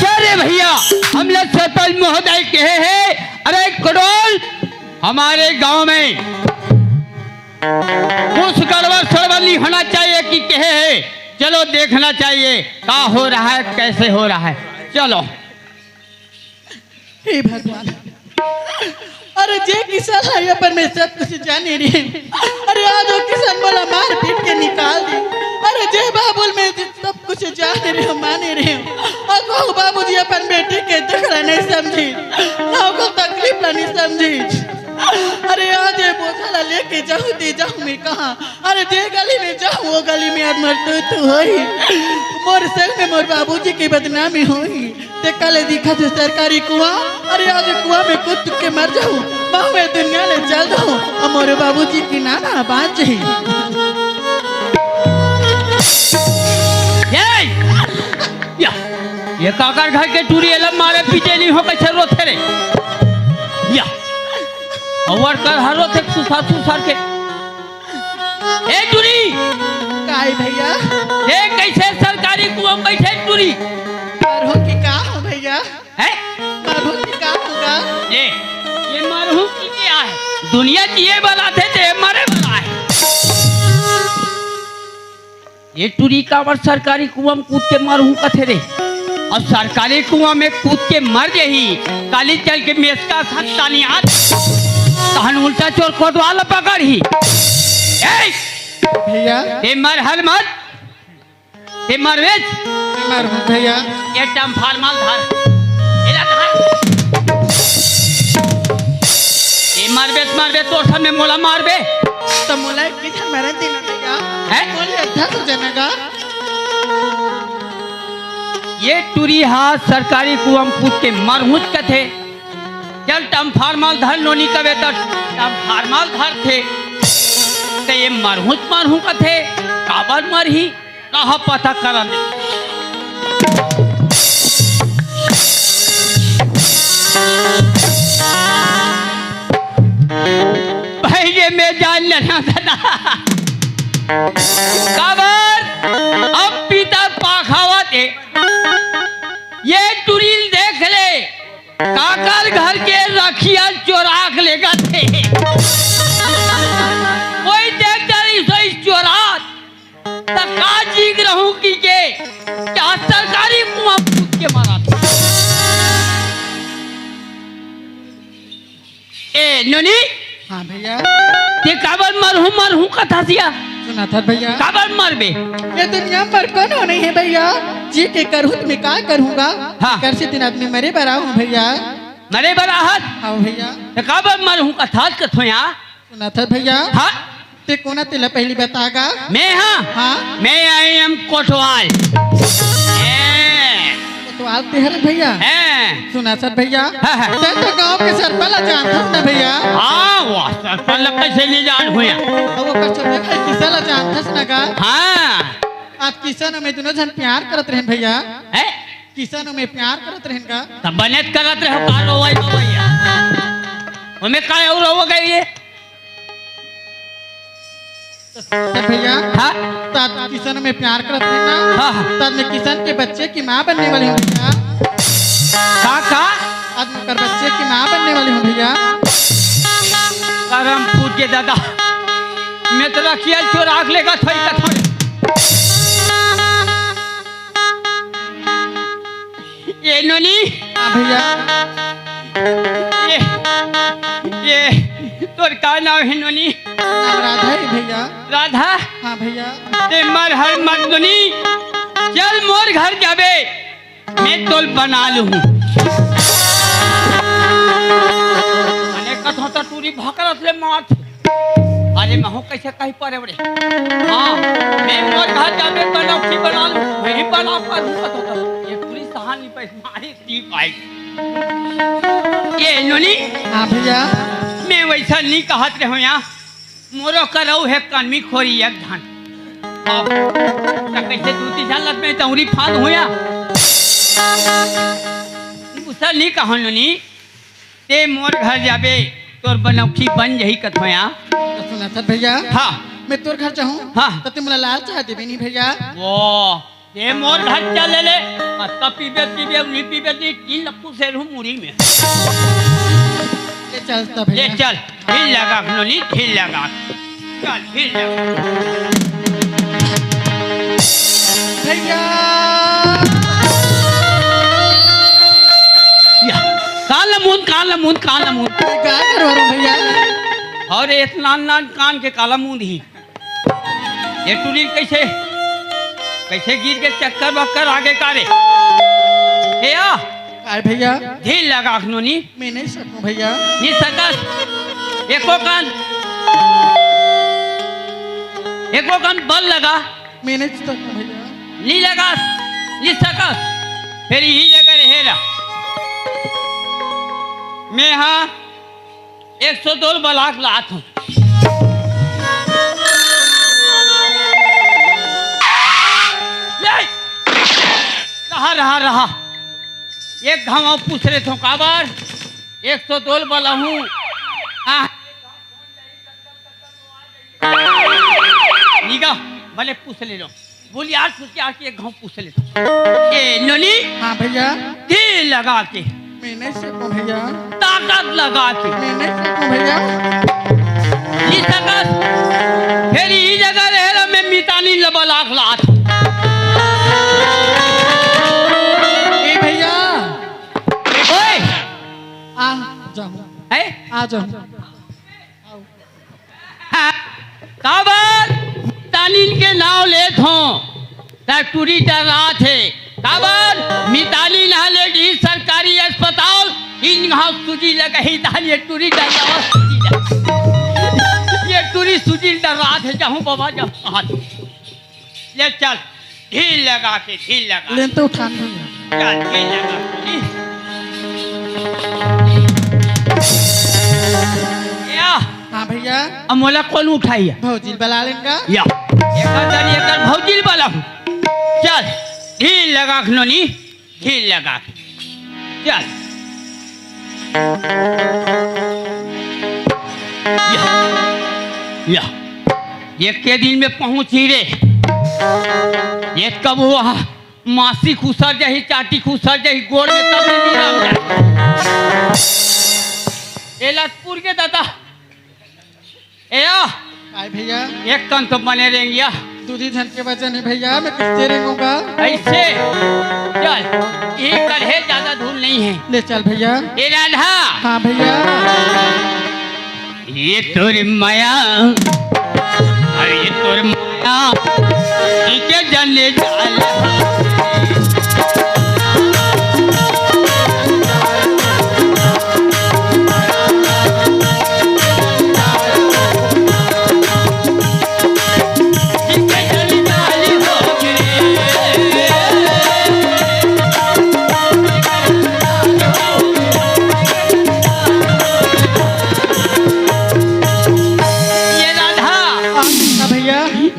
अरे भैया हम लोग सरपंच महोदय कहे हैं, अरे करोल हमारे गांव में कुछ गड़बड़ सड़बड़ नहीं होना चाहिए कि कहे है, चलो देखना चाहिए क्या हो रहा है कैसे हो रहा है, चलो। हे भगवान, अरे जे किसान है पर मैं सब कुछ जाने रही। अरे आज वो किसान बोला मार पीट के निकाल दी। अरे जे बाबुल में सब कुछ जाने रही हूँ माने रही हूँ। और कहूँ बाबूजी अपन बेटी के दुखड़ा नहीं समझी, ना को तकलीफ नहीं समझी। अरे आज ये बोझला लेके जाऊँ दे जाऊँ मैं कहाँ। अरे जे गली में जाऊँ वो गली में आज मर तो होई मोर संग में मोर बाबूजी की बदनामी होई। ते कल दिखा थे सरकारी कुआं, अरे आज कुआं में कूद के मर जाऊं, बहु में दुनिया ले चल जाऊं और मोरे बाबूजी की नाना बाँच ही। ये काकर घर के टूरी अलग मारे पीछे नहीं हो कैसे रोते रे या और कर हर रोते सुसार के ए टूरी काय भैया ए कैसे सरकारी कुआं बैठे टूरी मरहू की का हो भैया है मरहू की का होगा ये मरहू की क्या है, दुनिया जिए वाला थे ते मरे वाला है। ये टूरी का वर सरकारी कुआं में कूद के मरहू कथे रे, और सरकारी कुआं में कूद के मर गई काली चल के मेस का सत्तानी हाथ कहन उल्टा चोर कोतवाल पकड़ ही भैया ते मर हर मत ते मरवेज मरहू भैया ये टम फार्मल धर एला धर ये मरबे तो सब में मोला मारबे तो मोला किधर मरे देना भैया है मोले अद्धा तो जनेगा। ये टूरी हाथ सरकारी कुआं में कूद के मरहुज कथे चल टम फार्मल धर लोनी कवे तो टम फार्मल धर थे ते ये मरहू कथे काबर मर ही कहा पता करन भाई ये मैं जान लेना था काबर अब पिता पाखावत है ये टुरील देख ले काकर घर के रखिया चोराक लेगा थे कोई देख जारी सोई चोरात तका जीग रहूं की के क्या सरकारी कुआं पूछ के मारा था। ए नोनी हाँ भैया ते काबर मरहू कथा सिया सुना था भैया काबर मरबे ये दुनिया पर कौन हो नहीं है भैया जी के करूँ तो मैं क्या करूँगा। हाँ। कर से तीन आदमी मरे बरा हूँ भैया। मरे बराहत हाँ भैया ते काबर मरहू कथा कथोया सुना था भैया हाँ ते कोना तेला पहली बतागा मैं हाँ मैं आई एम कोटवाल तो आप तेहर भैया सुना सर भैया ते तो गांव के सरपंच जानता ना भैया। हाँ वाह सरपंच कैसे नहीं जान हुआ वो कर छोटे भाई किसान जानता ना का। हाँ आज किसानों में दोनों जन प्यार करत रहे भैया है किसानों में प्यार करत रहे का तब बनेत करत रहे कारो वही भैया हमें काय और हो गई है भैया हाँ तब किसान में प्यार करते हैं ना। हाँ तब मैं किसान के बच्चे की माँ बनने वाली हूँ भैया। का आज मैं कर बच्चे की माँ बनने वाली हूँ भैया। करम फूट के दादा मैं तो रखिया चोराक लेगा थोड़ी कथोड़ी ये नोनी हाँ भैया ये तोर का नाम है नोनी नाम राधा है भैया। राधा हाँ भैया ते मर हर मत नोनी चल मोर घर जाबे मैं तोल बना लूँ मैंने कथो तो टूरी भकरत ले माथ अरे महू कैसे कहीं पड़े बड़े हाँ मैं मोर घर जाबे बनौटी बना लूँ वही बना पर कथो तो ये पूरी कहानी पे मारी टीप आई ये नोनी हाँ भैया मैं वैसा नहीं कहत रहे हो यहाँ मोरो करऊ है कनमी खोरी एक धान कैसे दूती झालत में तौरी फाद होया उसा नहीं कहन नी ते मोर घर जाबे तोर बनौखी बन जही कथोया। तो सुना था भैया हाँ मैं तोर घर चाहूँ हाँ। तो तुम लाल चाह देबे नहीं भैया। वो ये मोर घर चल ले तब पीबे पीबे उन्हीं पीबे दी तीन लप्पू से रहूं मुड़ी में। ये चलता ये भैया। चल ढील लगा नोनी ढील लगा चल ढील लगा भैया या काला मुंह काला मुंह काला मुंह मैं क्या करवा रहा हूँ भैया। और इतना नान कान के काला मुंह ही ये टूरी कैसे कैसे गिर के चक्कर बक्कर आगे कारे ए आ काय भैया ढील लगा नोनी मैं नहीं सकूं भैया। नी सकस एको कान बल लगा मैं नहीं सकूं भैया। नी लगा नी सकस फिर यही जगह रहेगा मैं हाँ 102 बलाक लात हूँ। रहा रहा एक घाव पूछ रहे थे काबर 102 वाला हूँ निगा भले पूछ ले लो बोली यार सोच आके एक घाव पूछ ले ए नोनी। हाँ भैया ढील लगा के मैं नहीं सकूं भैया। ताकत लगा के मैं नहीं सकूं भैया। नी सकस फिर यही जगह रहे मैं मितानी लबलाक लात भैया ओए आ जाऊं है आ जाऊं। काबर तानीन के नाव ले थो टूरी डर रहा थे काबर मिताली नहा ले डी सरकारी अस्पताल इन घाव सूजी लगा ही ताली ये टूरी डर रहा ये टूरी सूजी डर रहा थे जाऊं बाबा जाऊं हाथ ले चल ढील लगा के ढील लगा लेन तो उठान भैया। चल ढील लगा या हाँ भैया अमोला कौन उठाई है भौजी बला लेंगा या एक भौजिल वाला हूँ चल ढील लगा नोनी ढील लगा चल या एक के दिन में पहुंची रे ये कब हुआ मासी खुसर जाही चाटी खुसर जाही गोड़ में तब नहीं राम जाए एलासपुर के दादा ए काय भैया एक कन तो बने रहेंगे दूधी धन के वजह नहीं भैया मैं किससे रहूंगा। ऐसे चल ये कढ़े ज्यादा धूल नहीं है ले चल भैया। ए राधा हाँ भैया ये तोर माया अरे ये तोर माया इके जाने जाल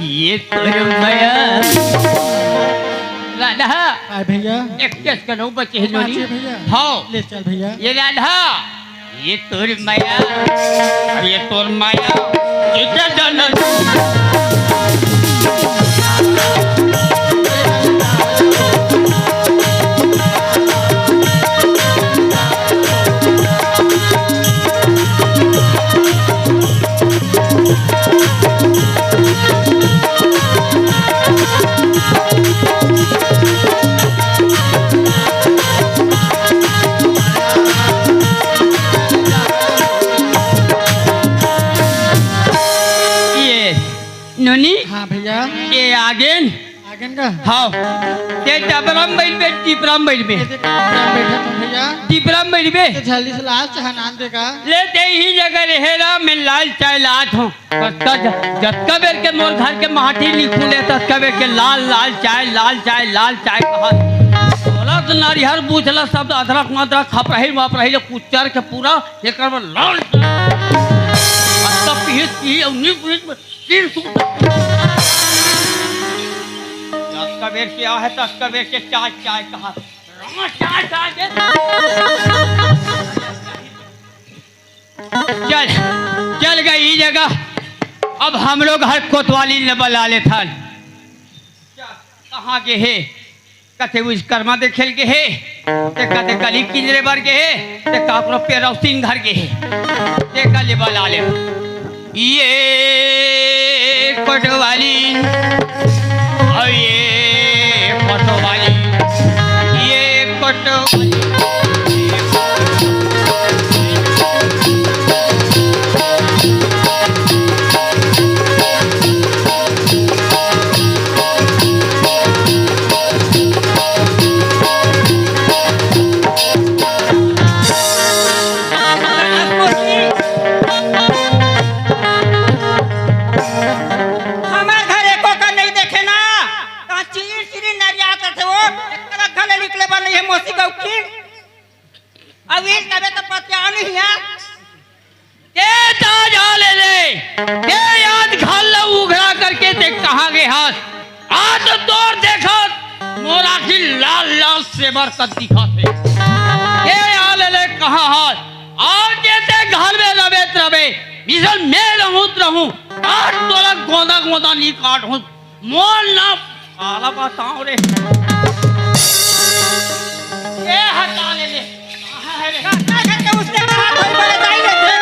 ये तोर माया राधा काय भैया एक केस करो बचे नोनी भैया हाँ ले चल भैया। ये राधा ये तोर माया और ये तोर माया इधर जाना नोनी हाँ भैया ये आगेन आगन का हाँ ते डबरम बैठ बे टिपरम बैठ बे बैठा तुम भैया टिपरम बैठ बे तो जल्दी से लाल चाह नान देगा। ले ते ही जगह रहेगा मैं लाल चाय लात हूँ जत्का बेर के मोर घर के माटी लिखू ले तत्का बेर के लाल लाल चाय कहा बोला तो नारिहर बूझला शब्द अदरक मदरक खप रही वप रही कुचर के पूरा एक लाल पीस कबीर क्या है तो कबीर के चाय चाय कहा चाय चाय चल चल गई जगह। अब हम लोग हर कोतवाली न बला ले था। कहाँ के है? कथे विश्वकर्मा दे खेल के है, ते कथे गली किंजरे बर के है, ते काकरो पेरौसिन घर के है, ते कले बला ले। ये कोतवाली और ये कोतवाली, ये कोतवाली। याद घाल लो उघरा करके देख कहाँ गए हाथ। आज तो तोर देखो मोरा की लाल लाल सेबर का दिखा थे। ये आल ले कहाँ हाथ और जैसे घर में रवेत रवे मिसल मैं रहूं आज तोरा गोदा गोदा नहीं काट हूँ मोल ना आला बताऊं रे। ये हटा ले कहाँ है रे? उसने कहा कोई बड़े दाई थे।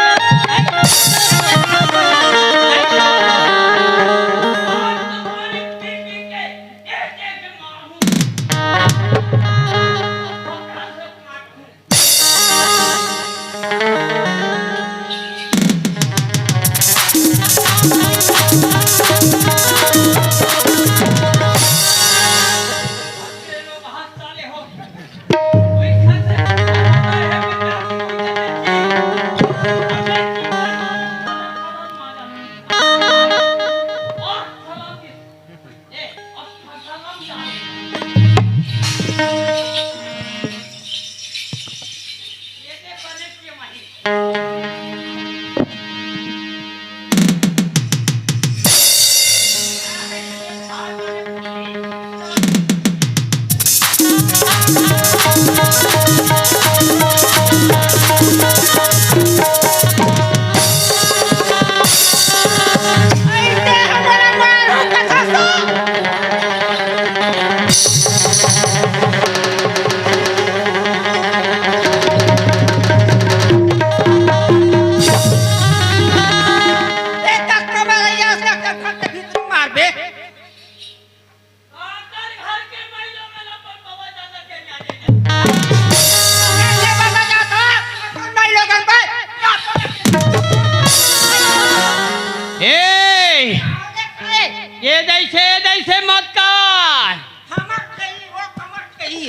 दैसे मत कर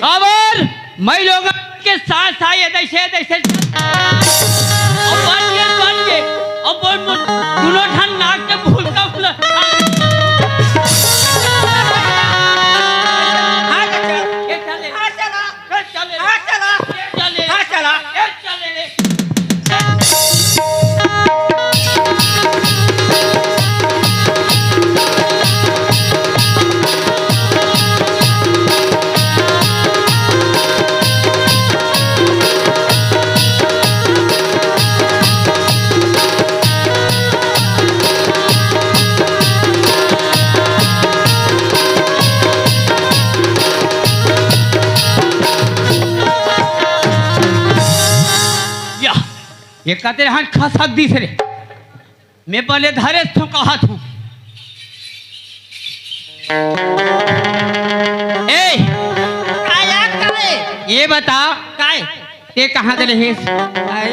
खबर मैं लोग के साथ आए दैसे अब बन गए अब दोनों ठन नाक के भूल का फूल ये कहते हैं खसक दिस रे मैं पहले धरे तो कहा था ये बता काय ते कहाँ गए हैं?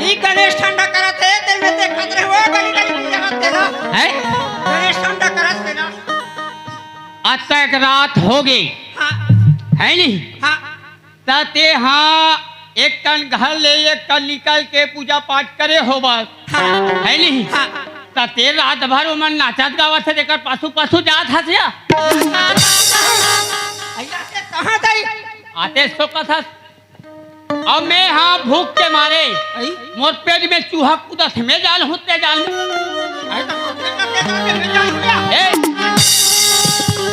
ई गणेश ठंडा करत है तेल में ते खतरे हो गली गली जगत तेरा है गणेश ठंडा करत है ना। आज तक रात हो गई हाँ है नहीं हाँ ताते हाँ एक टन घर ले एक टन निकल के पूजा पाठ करे हो बस हाँ है नहीं हाँ ताते रात भर उमन नाचत गावत है देकर पासु पासु जात हसिया कहाँ गई आते सो कथा अब मैं हाँ भूख के मारे मोर पेट में चूहा कूदत मैं जाल होते जाल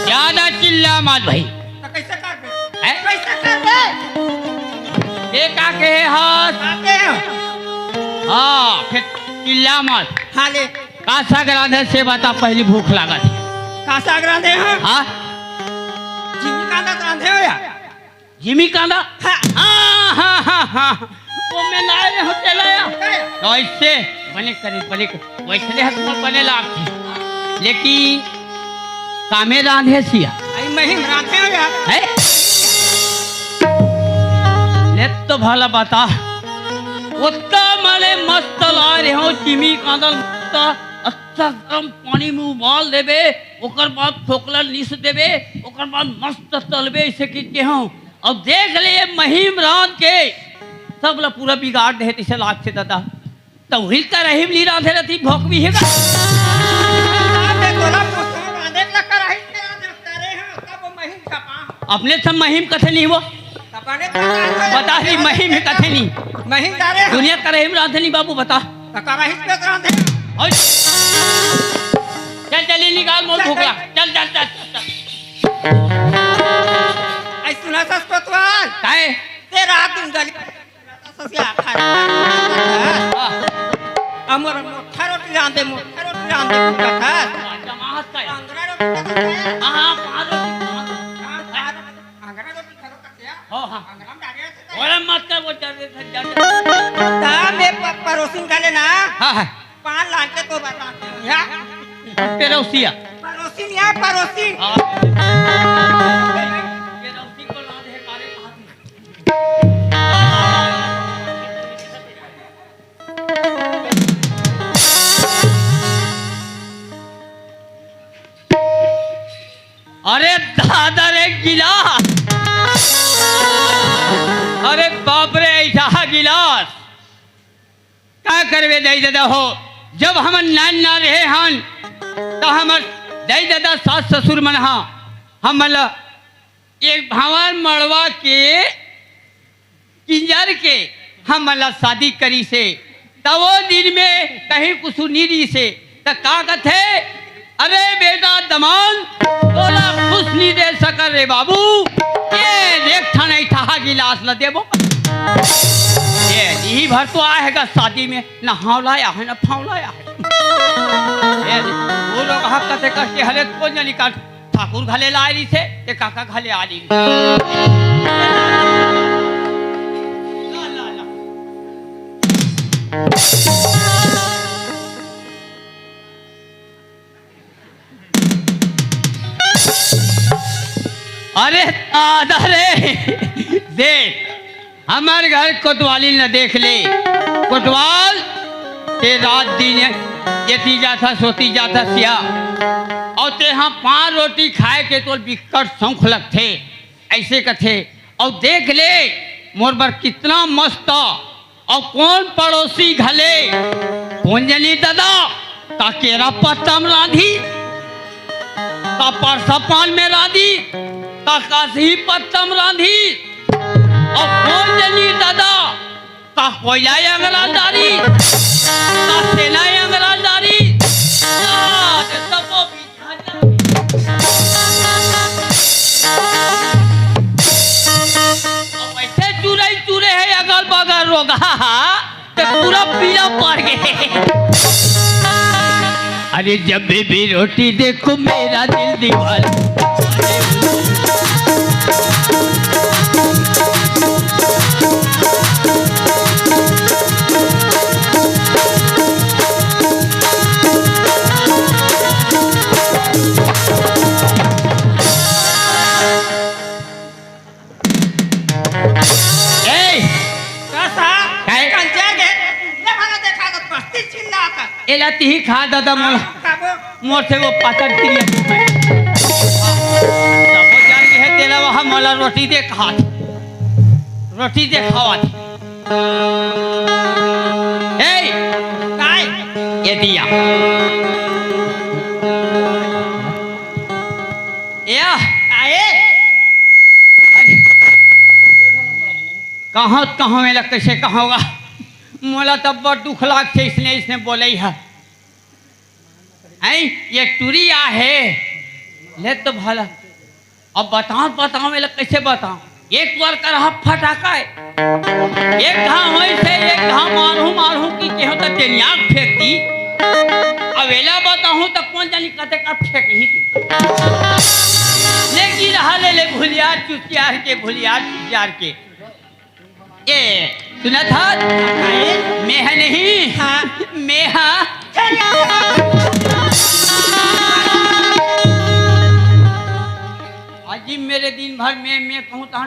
ज्यादा चिल्ला मत भाई कैसे कर ये का के हाथ हाँ फिर चिल्ला मत। हाँ ले का साग रांधे से बता, पहली भूख लागत है। का साग रांधे हैं हाँ जिमी कांदा रांधे हो या जिमी कांदा, हाँ हाँ हाँ हाँ हाँ वो मैं लाए हो चलाया करे। ऐसे बने करे वैसे हथ बने लागती, लेकिन कामे रांधे सिया आई महिम रांधे हो या है। ले तो भला बता, उतना मले मस्त ला रहे हो चिमी कांदल मस्त अच्छा गरम पानी में उबाल देबे, ओकर बाद फोकला नीस देबे, ओकर बाद मस्त तलबे ऐसे की हूँ। अब देख ले ये महिम रात के सब ला पूरा बिगाड़ दे इसे लाख से दादा, तो वही का रहीम ली राधे रहती भोक भी है रांधे तोला पुस्तक रांधे लग कर आई के रांधे करे हैं तब वो महिम छपा अपने सब महिम कथे नहीं वो तपने बता दी महिम कथे नहीं, महिम डारे दुनिया का रहीम राधे नहीं बाबू बता। तकरा हित पे रांधे और चल चल ये निकाल मोल भूखला, चल चल चल चल। आई सुना सस्पतवाल काहे ते रात दिन गली ससिया खा अमर मोठा रोटी रांधे कथा जमाहत का अंगरा रोटी हाँ पाँच अंगरा रोटी खरो कथिया हाँ हाँ अंगरा में डाले और मत कर वो चल ता में परोसिन डाले ना हाँ हाँ 5 लाख के तो बता या पेरोसिया परोसिन या परोसिन पेरोसी को ला दे कारे कहा अरे दादा रे गिलास, अरे बाप रे ऐसा गिलास क्या करवे दई दादा हो। जब हम नान ना रहे हन तो हमर दई दादा सास ससुर मन हा हम एक भंवर मड़वा के किंजर के हम शादी करी से, तो वो दिन में कहीं कुछ नीरी से तो का कथे, अरे बेटा दमान तोला खुश नहीं दे सकर रे बाबू, ये देख था नहीं था गिलास ल देबो। ये यही भर तो आएगा शादी में, ना हावलाया है ना फावलाया है। ये वो लोग हक कथे कष्टे हले को जनी का ठाकुर घले लाई थे ते काका घले आली ला ला ला। अरे दादा रे देख हमारे घर कोतवाली न देख ले, कोतवाल ते रात दिन येती जाता सोती जाता सिया और ते हाँ 5 रोटी खाए के तो बिकट शौक लगते ऐसे कथे। और देख ले मोर बर कितना मस्त, और कौन पड़ोसी घले कौन जनी दादा का केरा पत्तम राधी का परसा पान में राधी का काशी पत्तम राधी, और कौन जनी दादा का कोयला अंगरादारी का सेना अंगरादारी वैसे चूरे चूरे है अगल बगल रोगा तो पूरा पीला पड़ गए। अरे जब भी रोटी देखो मेरा दिल दीवाना, एलाती ही खा दादा मोर से वो पातर क्रिया वो जान के है तेला वहाँ मला रोटी दे खा रोटी दे खावा काय ये दिया या आए कहाँ में लग कैसे कहाँ होगा मोला तब बड़ दुख लाग थे इसने बोले है ये टूरिया है ले तो भला अब बताओ मेला कैसे बताओ एक बार करहा फटाका है एक घाव होई से एक घाव मारू की केहो त टेनिया फेंक दी अवेला बताऊं तो कौन जानी कते का फेंक ही लेकिन रहा ले भुलियार चुतियार के ए सुना था मैं है नहीं हाँ मैं हाँ अजी मेरे दिन भर मैं कहूँ तो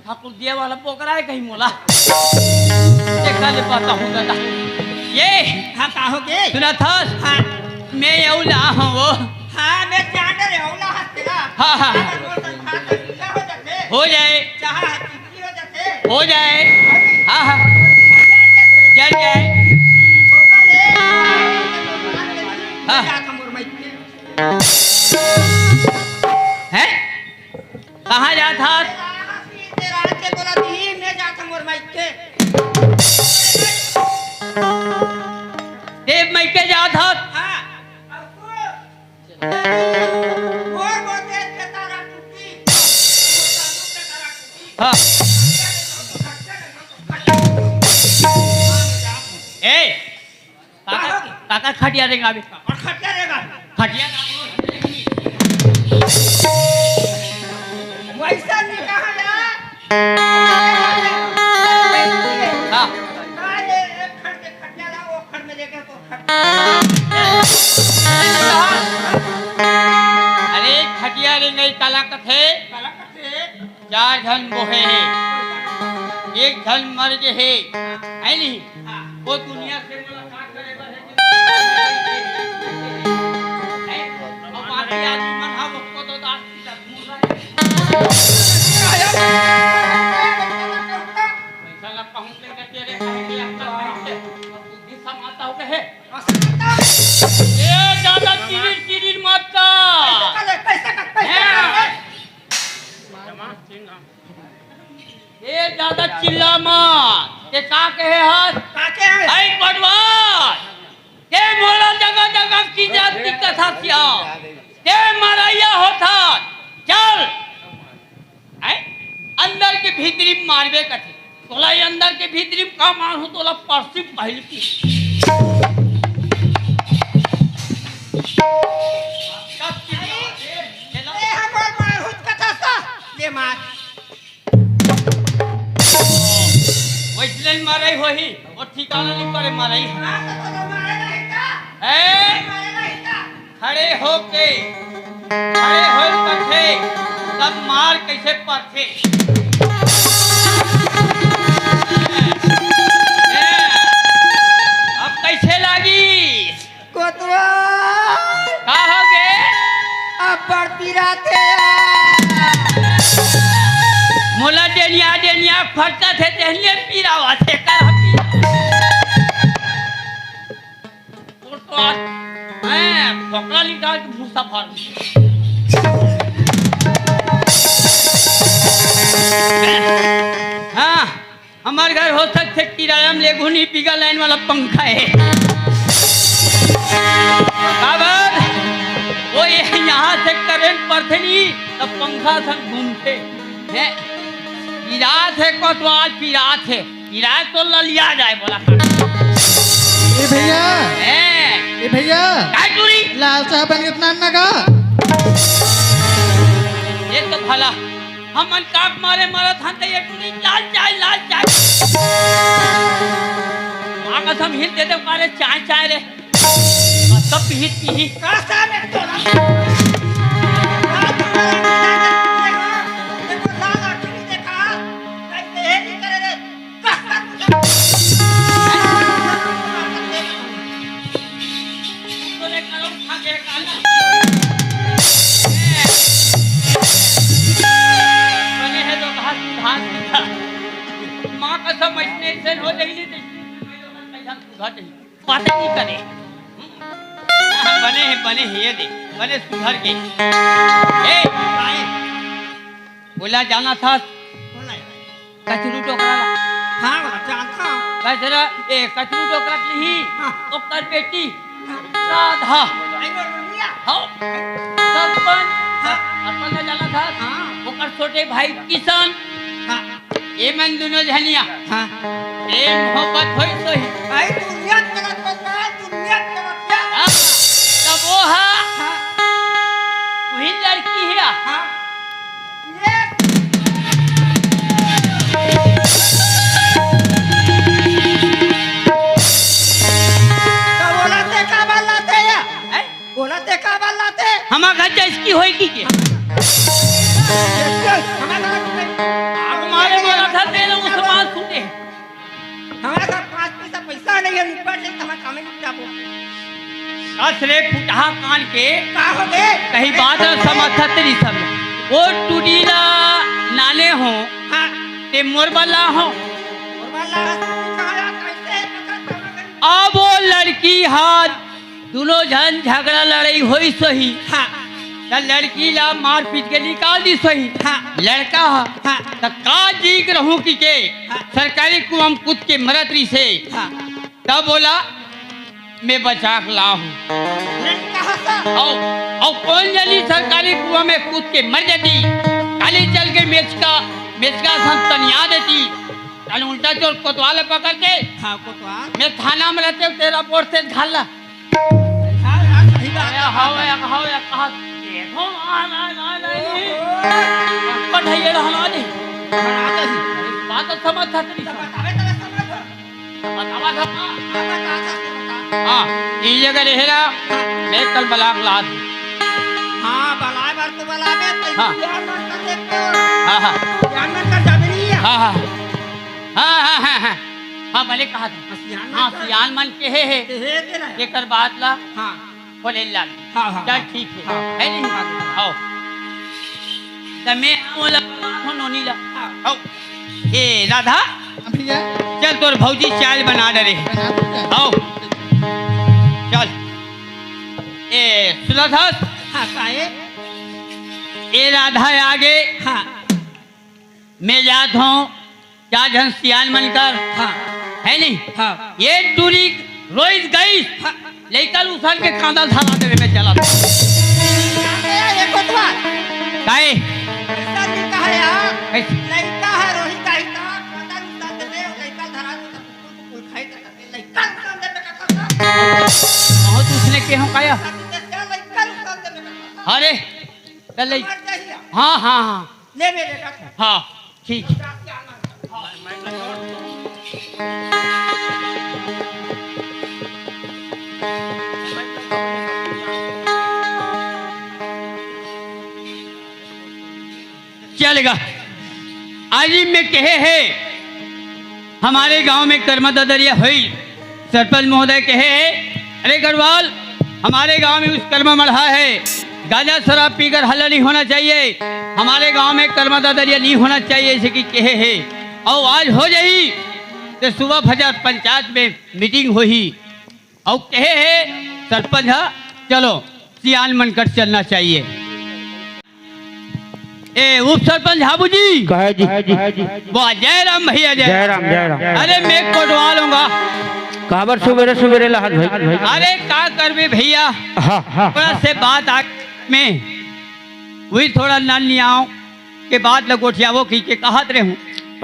ठाकुर दिया वाला पोकरा है कहीं मोला देखा ले पाता हूँ दादा ये हाँ कहोगे सुना था हाँ मैं औला हूँ वो हाँ मैं चाहता रे औला हस्तेगा हाँ हाँ हो जाए हो जाए हाँ हाँ चल जाए हाँ हैं कहाँ जाता देव मैं के जाता हाँ ए काका खटिया देगा अभी खटिया वैसा नहीं कहा यार हाँ एक खड़ के खटिया ला वो खड़ में लेके तो अरे खटिया रे नहीं काला कथे चार धन बोहे है एक धन मर जे है नहीं वो दुनिया से मुलाकात करे आदमी मन हा को तो दास पैसा लग पहुंचते के तेरे कहे अपना बुद्धि समाता हो गए ए ज्यादा चिरिर मत ए ज्यादा चिल्ला मत ये का कहे हस आई बड़वास ये मोरा जगह की जाति कथा किया ये मरैया होता चल आई अंदर के भीतरी मारबे कथे तोला अंदर के भीतरी का मारू तोला परसी पहल की वैसे मारे हो ही और ठिकाना नहीं करे मारे खड़े होके कथे तब मार कैसे परथे अब कैसे लागी कोतवा का हो गे अब बढ़ती रहते मोला डेनिया फटता थे तेहने पीरावा थे कर पकड़ा निकाल के भूसा फाड़ हाँ हमारे घर हो सकते किराया में लेगुनी पिघा लाइन वाला पंखा है काबर वो यहाँ से करंट पड़ते नहीं तब पंखा सब घूमते हैं पिरात है कोतवाल पिरात है पिरात तो ललिया जाए बोला ए भैया ए भैया काय टूरी लाल साहब बन कितना नगा ये तो भला हम मन काक मारे मरत हन ते ये टूरी लाल चाय आका हम हिल दे दे मारे चाय रे सब हित की का साहब तो ना माँ का समझने से हो जाएगी पता नहीं करे बने हैं ये देख बने सुधर के बोला जाना था कचरू टोकरा हाँ जानता हूँ कचरा कचरू टोकरा नहीं ओकर बेटी राधा हाँ सरपंच जाना था वो और छोटे भाई किसान हाँ ये मन दोनों झनिया हाँ प्रेम मोहब्बत होई सोही भाई दुनिया करत बता दुनिया करत क्या हाँ, तब वो है हाँ वही लड़की है हाँ ये का बोलाते या हैं? बोलाते का बोलाते हमारा घर इसकी होएगी के हमारे वाला घर दे लो सामान सुने हमारे घर 5 पैसा पैसा नहीं है ऊपर से हमारे काम नहीं जाबो असरे फुटहा कान के का हो गए कहीं बात है समझता तेरी सब वो टूडीला नाले हो हां ते मोरबला हो और वाला कहां कैसे पकड़ अब वो लड़की हाथ दोनों जन झगड़ा लड़ाई हुई सही हां त लड़की ला मार पीट के निकाल दी सही हाँ। लड़का हाँ। त का जीक रहूं की के सरकारी कुआं कूद के मरत रही से हां तब बोला मैं बचा के ला हूं लड़की कहां से और कौन जली सरकारी कुआं में कूद के मर जाती खाली चल के मेचका सब तनिया देती कल उल्टा चोर कोतवाल पकड़ के हां को तो मैं थाना में रहते तेरा पोर से घाला हां सही बात है हाओ कहा देखो पढ़ाई रहना दे बनाते ही बात समझ था तेरी बतावे तो समझ बतावा था बता हां ये जगह रहेला मैं कल बलाक ला दूं हां बलाए बार तो बलावे तो हाँ। यार मत कर देखते हो हां हां यार मत कर जाबे नहीं है हां हां भले कहा था हाँ सियान मन के है हे तेरा एकर बात ला हां बोले लाल हाँ, हाँ, चल हाँ। ठीक है हाँ। है नहीं आओ तमे बोला हो नोनी ला आओ ए राधा भैया चल तोर भौजी चाय बना डरे बना दूंगा। आओ चल ए सुलधस हां काहे ए राधा आगे हां मैं जात हूँ क्या जन सियान बनकर हां है नहीं हां ये टूरी रोज गई हाँ। लेकर उछल के कांदा धरा देवे में चला था ये कोतवा काहे ऐसा नहीं कहा यार कैसे? लड़का है रोही का हिता पता नहीं साथ दे लड़का धरा दे तो कोई खाई तक लड़का साथ दे का बहुत उसने के हम काया लड़का साथ दे का अरे चल मर जाइए हाँ हाँ हाँ ले मेरे का हाँ ठीक चलेगा आज ही में कहे है हमारे गांव में कर्मदा दरिया हुई सरपंच महोदय कहे है अरे गढ़वाल हमारे गांव में उस कर्म मढ़ा है गांजा शराब पीकर हल्ला नहीं होना चाहिए हमारे गांव में कर्मदा दरिया नहीं होना चाहिए ऐसे कि कहे है और आज हो जाई तो सुबह फजर पंचायत में मीटिंग हुई और कहे है सरपंच चलो सियान मनकर चलना चाहिए ए उप सरपंच हाबू जी कहे जी वाह जय राम भैया जय राम जय राम अरे मैं कोटवा लूंगा काबर सवेरे सवेरे लहत भाई अरे का करबे भैया हाँ हाँ थोड़ा से बात आ में वही थोड़ा नल नहीं आओ के बाद लगोठियावो की के कहत रहूं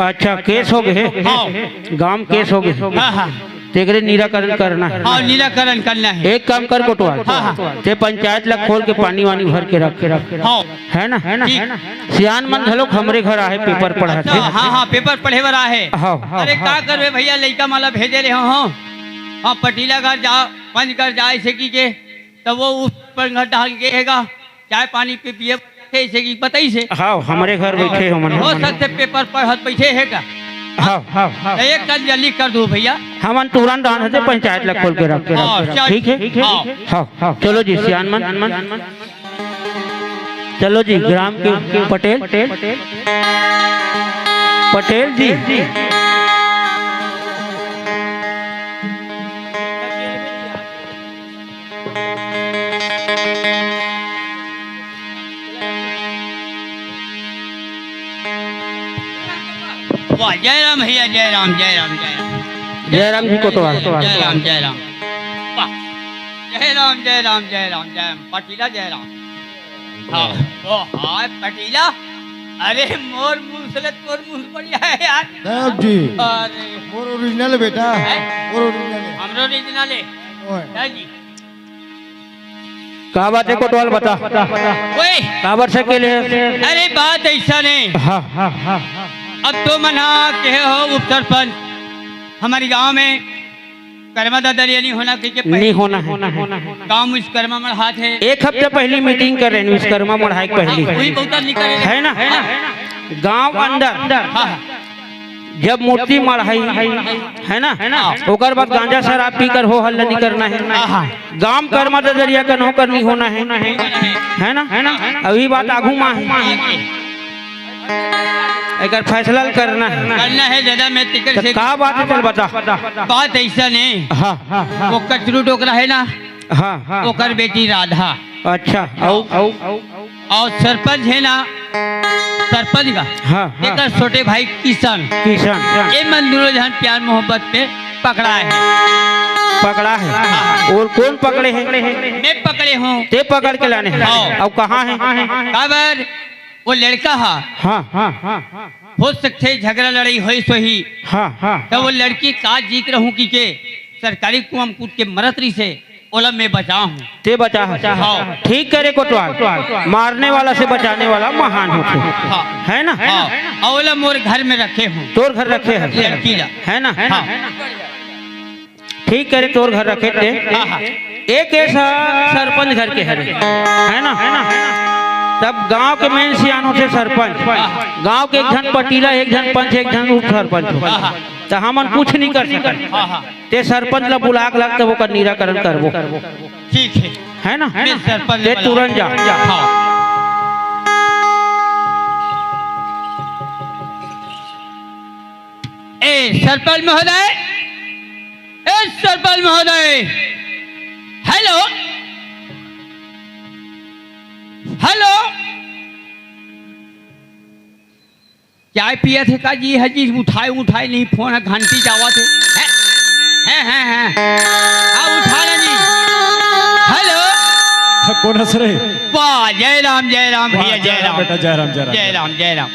अच्छा केस हो गए हाँ। गांव केस हो गए हाँ हाँ तेरे निराकरण करना है हाँ निराकरण करना है एक काम कर कोटवा हाँ, ते पंचायत ला खोल के पानी वानी भर के रख हाँ है ना ठीक। सियान मन घलोक हमरे घर आहे पेपर पढ़ा अच्छा हाँ हाँ पेपर पढ़े बर है हाँ, हाँ, अरे हाँ। का करबे भैया लड़का माला भेजे रहे हो हाँ पटीला घर जाओ पंच कर जाए से की के तब वो उस पर घर डाल के हैगा चाय पानी पे पिए ऐसे की बताई से हाँ हमरे घर बैठे हो मन हो सकते पेपर पढ़त बैठे है का हाँ हाँ हाँ तो एक कल जल्दी कर दो भैया हमन तुरंत आन हते पंचायत ला खोल के रख के हाँ, रख चल, ठीक है हाँ। हाँ हाँ चलो जी सियान मन चलो जी ग्राम के पटेल पटेल जी वाह जय राम भैया जय राम जय राम जय राम जय राम जी कोटवा जय राम जय राम वाह जय राम जय राम जय राम जय राम पटीला जय राम हाँ ओ हाँ पटीला अरे मोर मुंह से तोर मुंह बढ़िया है यार। साहब जी अरे मोर ओरिजिनल है बेटा, है? मोर ओरिजिनल है। हमरो ओरिजिनल है। ओए, है जी। का बात है कोतवाल बता ओए काबर से के लिए अरे बात ऐसा नहीं। हाँ हाँ हाँ अब तो मना के हो उप सरपंच हमारे गांव में कर्मा दरिया नहीं होना क्योंकि नहीं होना है। गांव में विश्वकर्मा में हाथ है। एक हफ्ते पहली मीटिंग कर रहे हैं विश्वकर्मा मढ़ाई वही पहली बहुत निकले है ना गांव अंदर हाँ जब मूर्ति मढ़ाई है ना ओकर बाद गांजा शराब पी कर हो हल्ला नहीं करना है। गांव कर्मा दरिया का नौकर नहीं होना है ना अभी बात आगू माँ है एक फैसला करना है ज्यादा में टिकट से का बात है चल बता बात ऐसा नहीं। हाँ हाँ वो कचरू टोकरा है ना हाँ हाँ ओकर बेटी राधा अच्छा और सरपंच है ना सरपंच का हाँ एक छोटे भाई किशन ये मंदिरों जहाँ प्यार मोहब्बत पे पकड़ा है और कौन पकड़े हैं मैं पकड़े हूँ ते पकड़ के लाने हैं हाँ। अब कहाँ है खबर वो लड़का है हाँ हाँ हाँ हो सकते झगड़ा लड़ाई हो सो ही हाँ हाँ तो वो लड़की का जीत रहूं कि के सरकारी कुआं कूद के मरतरी से ओला मैं बचा हूँ ते बचा हाँ। ठीक करे कोतवाल मारने वाला से बचाने वाला महान होते हाँ। है ना हाँ। और ओला मोर घर में रखे हूँ तोर घर रखे है लड़की ला है ना हाँ। ठीक करे तोर घर रखे थे हाँ, हाँ। एक ऐसा सरपंच घर के है ना तब गांव के मेन सियानो से सरपंच गांव के एक जन पटीला एक जन पंच एक जन उप सरपंच तो हमन कुछ नहीं कर सकते ते सरपंच ला बुला के लग तब ओकर निराकरण करबो ठीक है ना मैं सरपंच ते तुरंत जा हाँ। सरपंच महोदय सरपंच महोदय हेलो हेलो चाय पिया थे का जी हजी उठाए नहीं फोन है घंटी जावा थे हैं उठा ले जी हेलो कौन हंस रहे? वाह जय राम भैया जय राम बेटा जय राम जय राम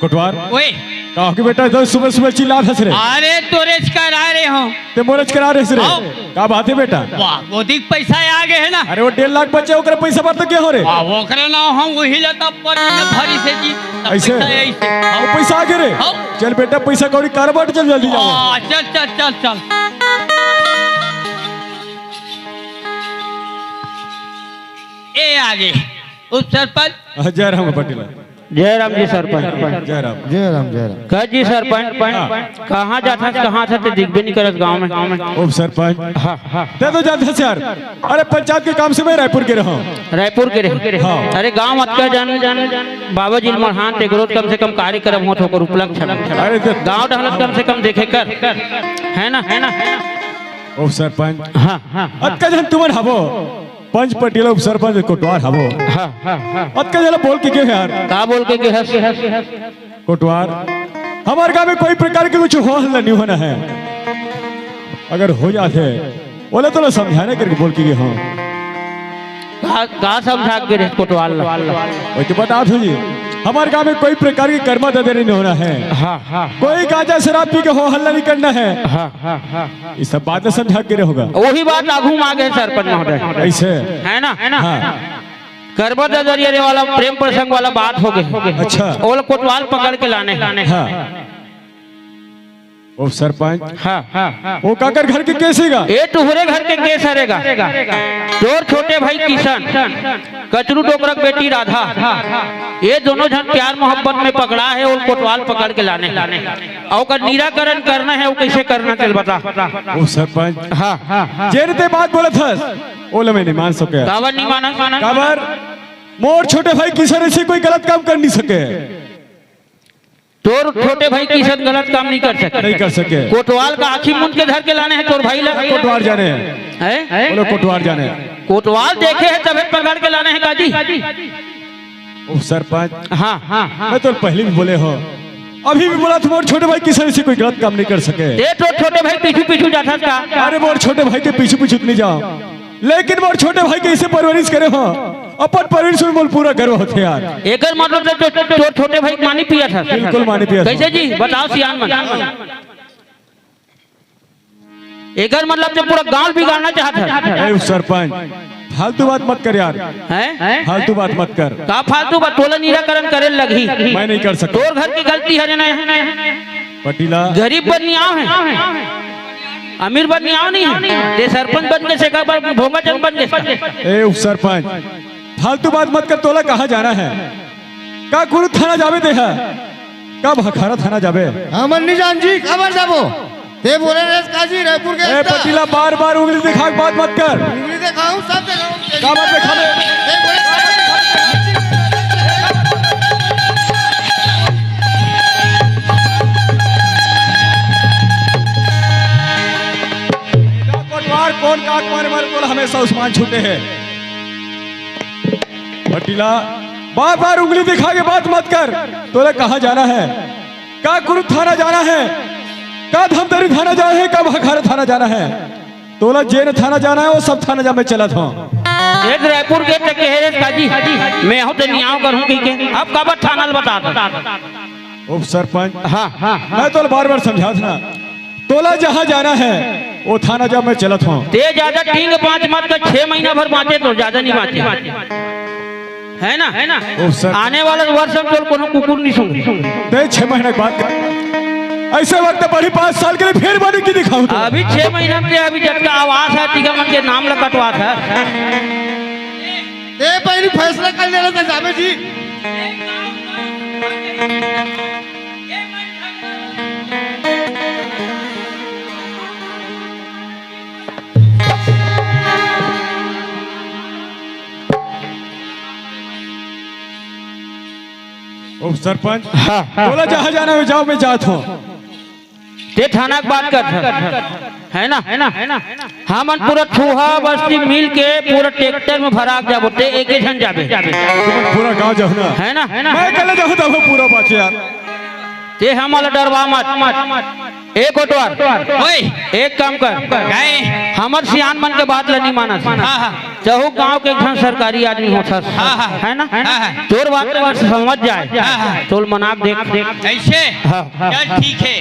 कोटवार ओए कहा कि बेटा इधर सुबह सुबह चिल्ला हंस रहे अरे तोरेज करा रहे हो ते मोरज करा रहे हंस आओ। रहे का बात है बेटा? वाह गोदिक पैसा आ गए है ना अरे वो 1.5 लाख बच्चे ओकरे पैसा बात तो क्या हो रे? वाह ओकरे ना हम वही लता पर भरी से जी तब ऐसे? पैसा ऐसे वो पैसा आ गए रे? आओ। चल बेटा पैसा कौड़ी कारोबार चल जल्दी जाओ। चल ए आगे उप सरपंच जय राम पटेल जय राम जी सरपंच जय राम। जय राम जय राम। कह जी सरपंच कहाँ जाता कहाँ से दिख भी नहीं करत गाँव में उप सरपंच हाँ हाँ दे दो जाते हैं यार। अरे पंचायत के काम से मैं रायपुर के रहा हूँ। रायपुर के रहे हाँ। अरे गांव मत का जान बाबा जी मरहान ते ग्रोथ कम से कम कार्यक्रम हो तो उपलब्ध अरे गांव डहलत कम से कम देखे कर है ना उप सरपंच हाँ हाँ अतका जन तुमन हबो पंच पटेल उप सरपंच कोटवार हबो हाँ हाँ हाँ अतका जन बोल के क्यों यार? का बोल के हंस कोटवार हमारे गांव में कोई प्रकार के कुछ हो हल्ला नहीं होना है। अगर हो जाते बोले तो समझाने करके बोल के हाँ का समझा के रे कोटवाल वही तो बता दो जी हमारे गांव में कोई प्रकार की कर्मा ददेरी नहीं होना है। हाँ हाँ कोई गांजा शराब पी के हो हल्ला नहीं करना है। हाँ हाँ हाँ ये सब बातें समझा के होगा। वही बात आगू मांगे सरपंच महोदय ऐसे है ना हाँ करबा दरिया वाला प्रेम प्रसंग वाला बात हो गई अच्छा ओला कोटवाल पकड़ के लाने हाँ उप सरपंच हाँ हाँ हाँ वो काकर घर के कैसेगा? ये तुहरे घर के केस हरेगा तोर छोटे भाई किशन कचरू टोकरक बेटी राधा ये दोनों जन प्यार मोहब्बत में पकड़ा है और कोतवाल पकड़ के लाने और का निराकरण करना है वो कैसे करना चल बता उप सरपंच हाँ हाँ हाँ जेरते बात बोला था ओला मैं नहीं मान सके। काबर नहीं माना काबर मोर छोटे भाई किशन ऐसे कोई गलत काम कर नहीं सके। तोर छोटे भाई किशन गलत काम नहीं कर सके नहीं कर सके। कोतवाल का आखिर मुंड के धर के लाने हैं तोर भाई ला कोटवार जाने हैं बोलो कोटवार जाने। कोतवाल देखे है तभी पकड़ के लाने हैं काजी उप सरपंच हाँ हाँ हाँ मैं तो पहले भी बोले हो अभी भी बोला तुम्हारे छोटे भाई किसान से कोई गलत काम नहीं कर सके। ये तो छोटे भाई पीछू पीछू जाता का अरे मोर छोटे भाई के पीछे पीछे नहीं जाओ लेकिन मोर छोटे भाई कैसे परवरिश करे हो अपन परवरिश में मोर पूरा गर्व होते यार। एकर मतलब तो छोटे भाई मानी पिया था। बिल्कुल मानी पिया था। कैसे जी बताओ सियान मन। एकर मतलब जो पूरा गांव बिगाड़ना चाहता है। ए सरपंच फालतू बात मत कर यार, हैं फालतू बात मत कर। का फालतू बात तोला निराकरण करे लगी। मैं नहीं कर सकता। तोर घर की गलती है ना। पटीला गरीब बदनियाव है, अमीर बदनियाव नहीं है। ये सरपंच बनने से कब भोंगा चंद बन गए। ए उप सरपंच फालतू बात मत कर। तोला कहाँ जाना है? का गुरु थाना जावे दे है, का भखारा थाना जावे? हमन नहीं जान जी खबर जाबो ते बोले रे काजी रायपुर के ए पटीला बार बार उंगली दिखा के बात मत कर। उंगली दिखाऊं सब दिखाऊं का बात दिखा दे? ते बोले कोटवार कौन काट मारे मारे बोला हमेशा उस्मान छूटे हैं। पटीला बार बार उंगली दिखा के बात मत कर। तोला कहाँ जाना है? का गुरु थाना जाना है, का धमतरी थाना जाना है, का भखारा थाना जाना है? तोला जेन थाना जाना है वो सब थाना जा मैं चला था। एक रायपुर के टके है काजी मैं हूं तो नियाव करूं की के अब कब थाना बता दो। उप सरपंच हां मैं तो बार बार समझा था ना, तोला जहाँ जाना है वो थाना जा मैं चला था। ते ज्यादा टींग 5 मत का 6 महीना भर बांचे तो ज्यादा नहीं बांचे है ना। उप सर आने वाले वर्ष में तो कोनो कुकुर नहीं सुन। ते 6 महीने के बाद ऐसे वक्त बड़ी 5 साल के लिए फिर बने की दिखाऊं तो। अभी 6 महीना में अभी जब का आवास है तिगा मन के नाम लकटवा था। ते पहले फैसला कर लेना था जाबे जी। उप सरपंच तोला जहाँ जाना है जाओ मैं जाता हूँ। ते थाना की बात कर है ना। हम पूरा ठूहा बस्ती मिल के पूरा ट्रैक्टर में भरा के जाबो ते एक ही जन जाबे पूरा गांव जाओ ना है ना। मैं कल जाऊँ तो पूरा बाचे यार। ते हमारा डरवा मत। एक ओटवार ओए एक काम कर गए हमर सियान मन के बात ल नहीं माना चाहो गांव के एक सरकारी आदमी होता है ना। तोर बात समझ जाए तोल मनाक देख ऐसे हाँ, हाँ, चल ठीक है।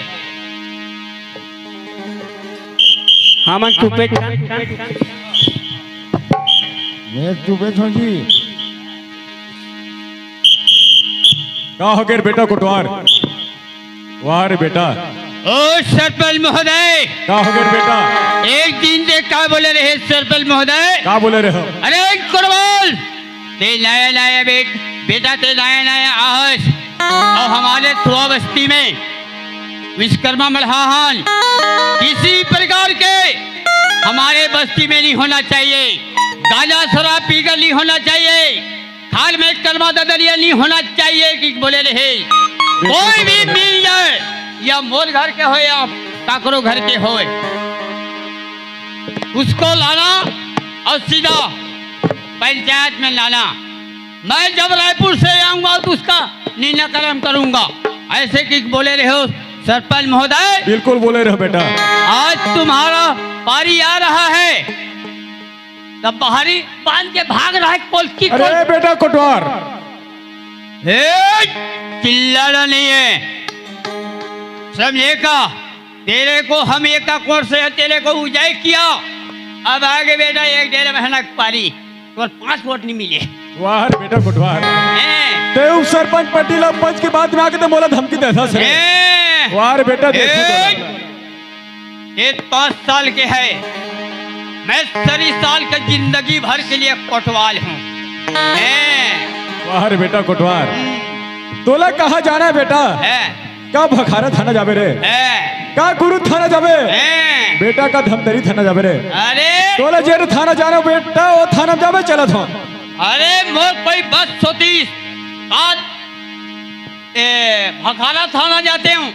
हमन चुपे मैं चुपे छो जी। का हो गया बेटा कोटवार? वाह रे बेटा। ओ सरपंच महोदय का हो गया बेटा? एक दिन से क्या बोले रहे सरपंच महोदय? का बोले रहे हो? अरे कुरबान ते नया बेटा ते नया आहस और हमारे थुआ बस्ती में विश्वकर्मा मल्हान किसी प्रकार के हमारे बस्ती में नहीं होना चाहिए। गांजा शराब पीकर नहीं होना चाहिए। खाल में कर्मा ददरिया नहीं होना चाहिए कि बोले रहे कोई भी मिल जाए या मोर घर के हो या काकरो घर के हो उसको लाना और सीधा पंचायत में लाना। मैं जब रायपुर से आऊंगा तो उसका निराकरण करूंगा। ऐसे कि बोले रहे हो सरपंच महोदय। बिल्कुल बोले रहे बेटा। आज तुम्हारा पारी आ रहा है तब बाहरी बांध के भाग रहा है कोल की कोल। अरे बेटा कोटवार चिल्लाना नहीं है समझे का। तेरे को हम एक का कोर्स से तेरे को उजाय किया। अब आगे बेटा 1-1.5 महीना पारी और 5 वोट नहीं मिले। वाह रे बेटा कोटवार। हैं? ते उप सरपंच पटीला पंच के बाद में आके तो बोला धमकी देता से। हैं? वाह रे बेटा ये 5 साल के है। मैं 30 साल के जिंदगी भर के लिए कोटवाल हूँ। वाह रे बेटा कोटवार। तोला कहाँ जाना है बेटा? का भखारा थाना जाबे रे? का गुरु थाना जाबे? बेटा का धमतरी थाना जाबे रे? अरे तोला जेर थाना जाना बेटा वो थाना जाबे चला था। अरे मोर कोई बस होती आज भखारा थाना जाते हूँ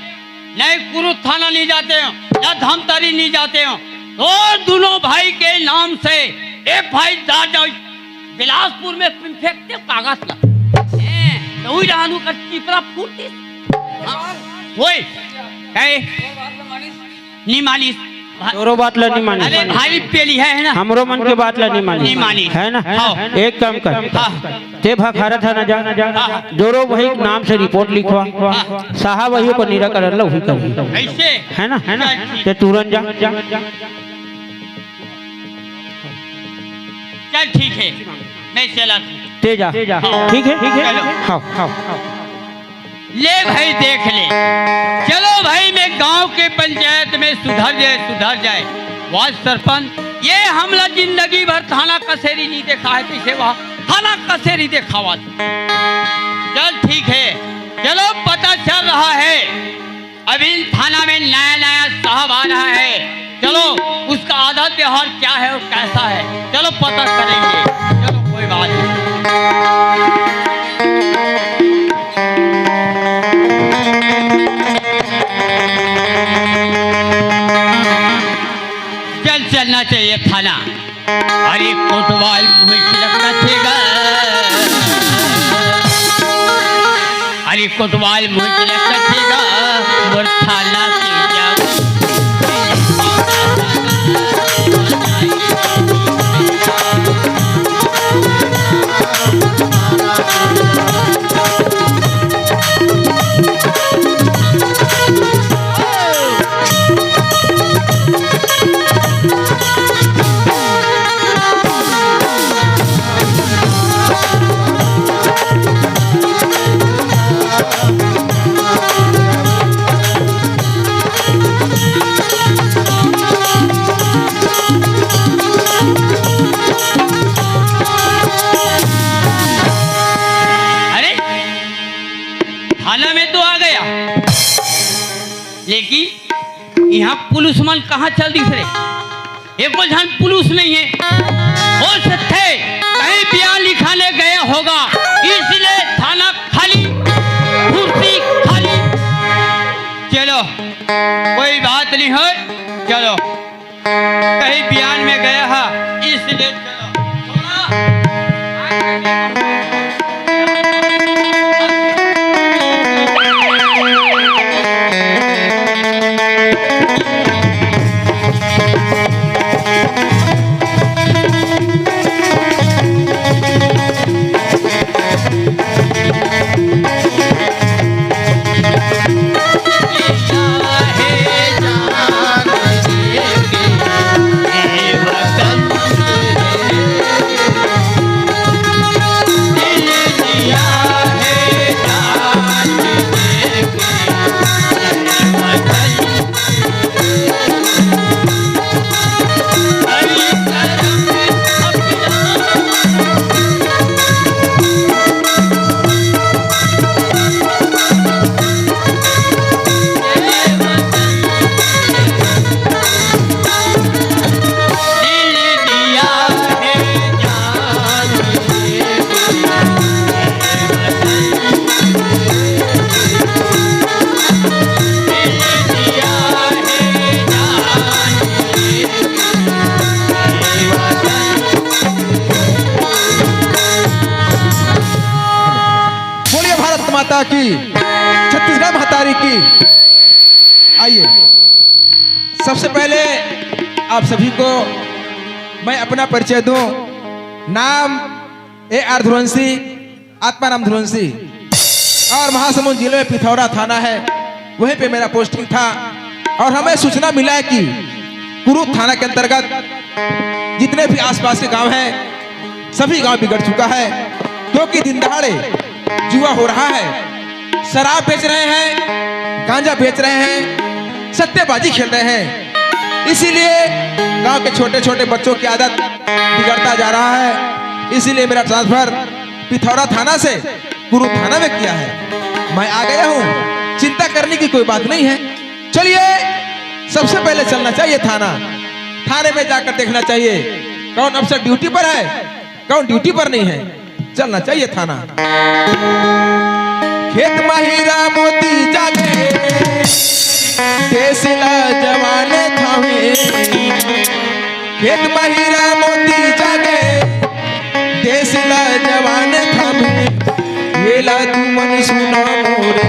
नहीं गुरु थाना नहीं जाते हूँ या धमतरी नहीं जाते हूँ। तो दोनों भाई के नाम से FIR बिलासपुर में फेंकते कागज का तो वही रानू का चिपरा फूटती नहीं मालिश तोरो बात ला नहीं मानी अरे भाई पेली है ना हमरो मन के बात ला नहीं नहीं मानी। है ना हाँ। एक काम कर हाँ। ते भाखारा थाना जा हाँ। जोरो वही नाम से रिपोर्ट लिखवा साहब वही को निराकरण ला वही कर ऐसे है ना चल ठीक। ते तुरंत जा चल ठीक है मैं चला ते जा ठीक है चलो। हाँ हाँ ले भाई देख ले चलो भाई मैं गांव के पंचायत में सुधर जाए वाद सरपंच ये हमला जिंदगी भर थाना कचहरी नहीं देखा है कैसे वहाँ थाना कचहरी देखा हुआ चल ठीक है चलो पता चल रहा है अभी थाना में नया साहब आ रहा है चलो उसका आदत व्यवहार क्या है और कैसा है चलो पता करेंगे चलो कोई बात नहीं चलना चाहिए थाना अरे कोतवाल मुझे चिलकना चाहिएगा अरे कोतवाल मुझे चिलकना चाहिएगा और थाना के जाओ थाना में तो आ गया लेकिन यहाँ पुलिस मन कहाँ चल दिख रहे एक जन पुलिस नहीं है हो सकते कहीं बयान लिखाने गए होगा इसलिए थाना खाली कुर्सी खाली चलो कोई बात नहीं है चलो कहीं बयान में गया है इसलिए चलो माता की छत्तीसगढ़ महतारी की। आइए सबसे पहले आप सभी को मैं अपना परिचय दूं। नाम A.R. धुरंसी, आत्माराम धुरंसी, और महासमुंद जिले में पिथौरा थाना है, वहीं पे मेरा पोस्टिंग था। और हमें सूचना मिला है कि कुरूप थाना के अंतर्गत जितने भी आसपास के गांव हैं सभी गांव बिगड़ चुका है, क्योंकि दिन दहाड़े जुआ हो रहा है, शराब बेच रहे हैं, गांजा बेच रहे हैं, सट्टेबाजी खेल रहे हैं। इसीलिए गांव के छोटे छोटे बच्चों की आदत बिगड़ता जा रहा है। इसीलिए मेरा ट्रांसफर पिथौरा थाना से कुरूप थाना में किया है। मैं आ गया हूँ, चिंता करने की कोई बात नहीं है। चलिए सबसे पहले चलना चाहिए थाने में जाकर देखना चाहिए कौन अफसर ड्यूटी पर है, कौन ड्यूटी पर नहीं है। चलना चाहिए थाना। खेत महिरा मोती जागे देसला जवान थामे, खेत महिरा मोती जागे देसला जवान थामे, येला तू मन सुना मोरे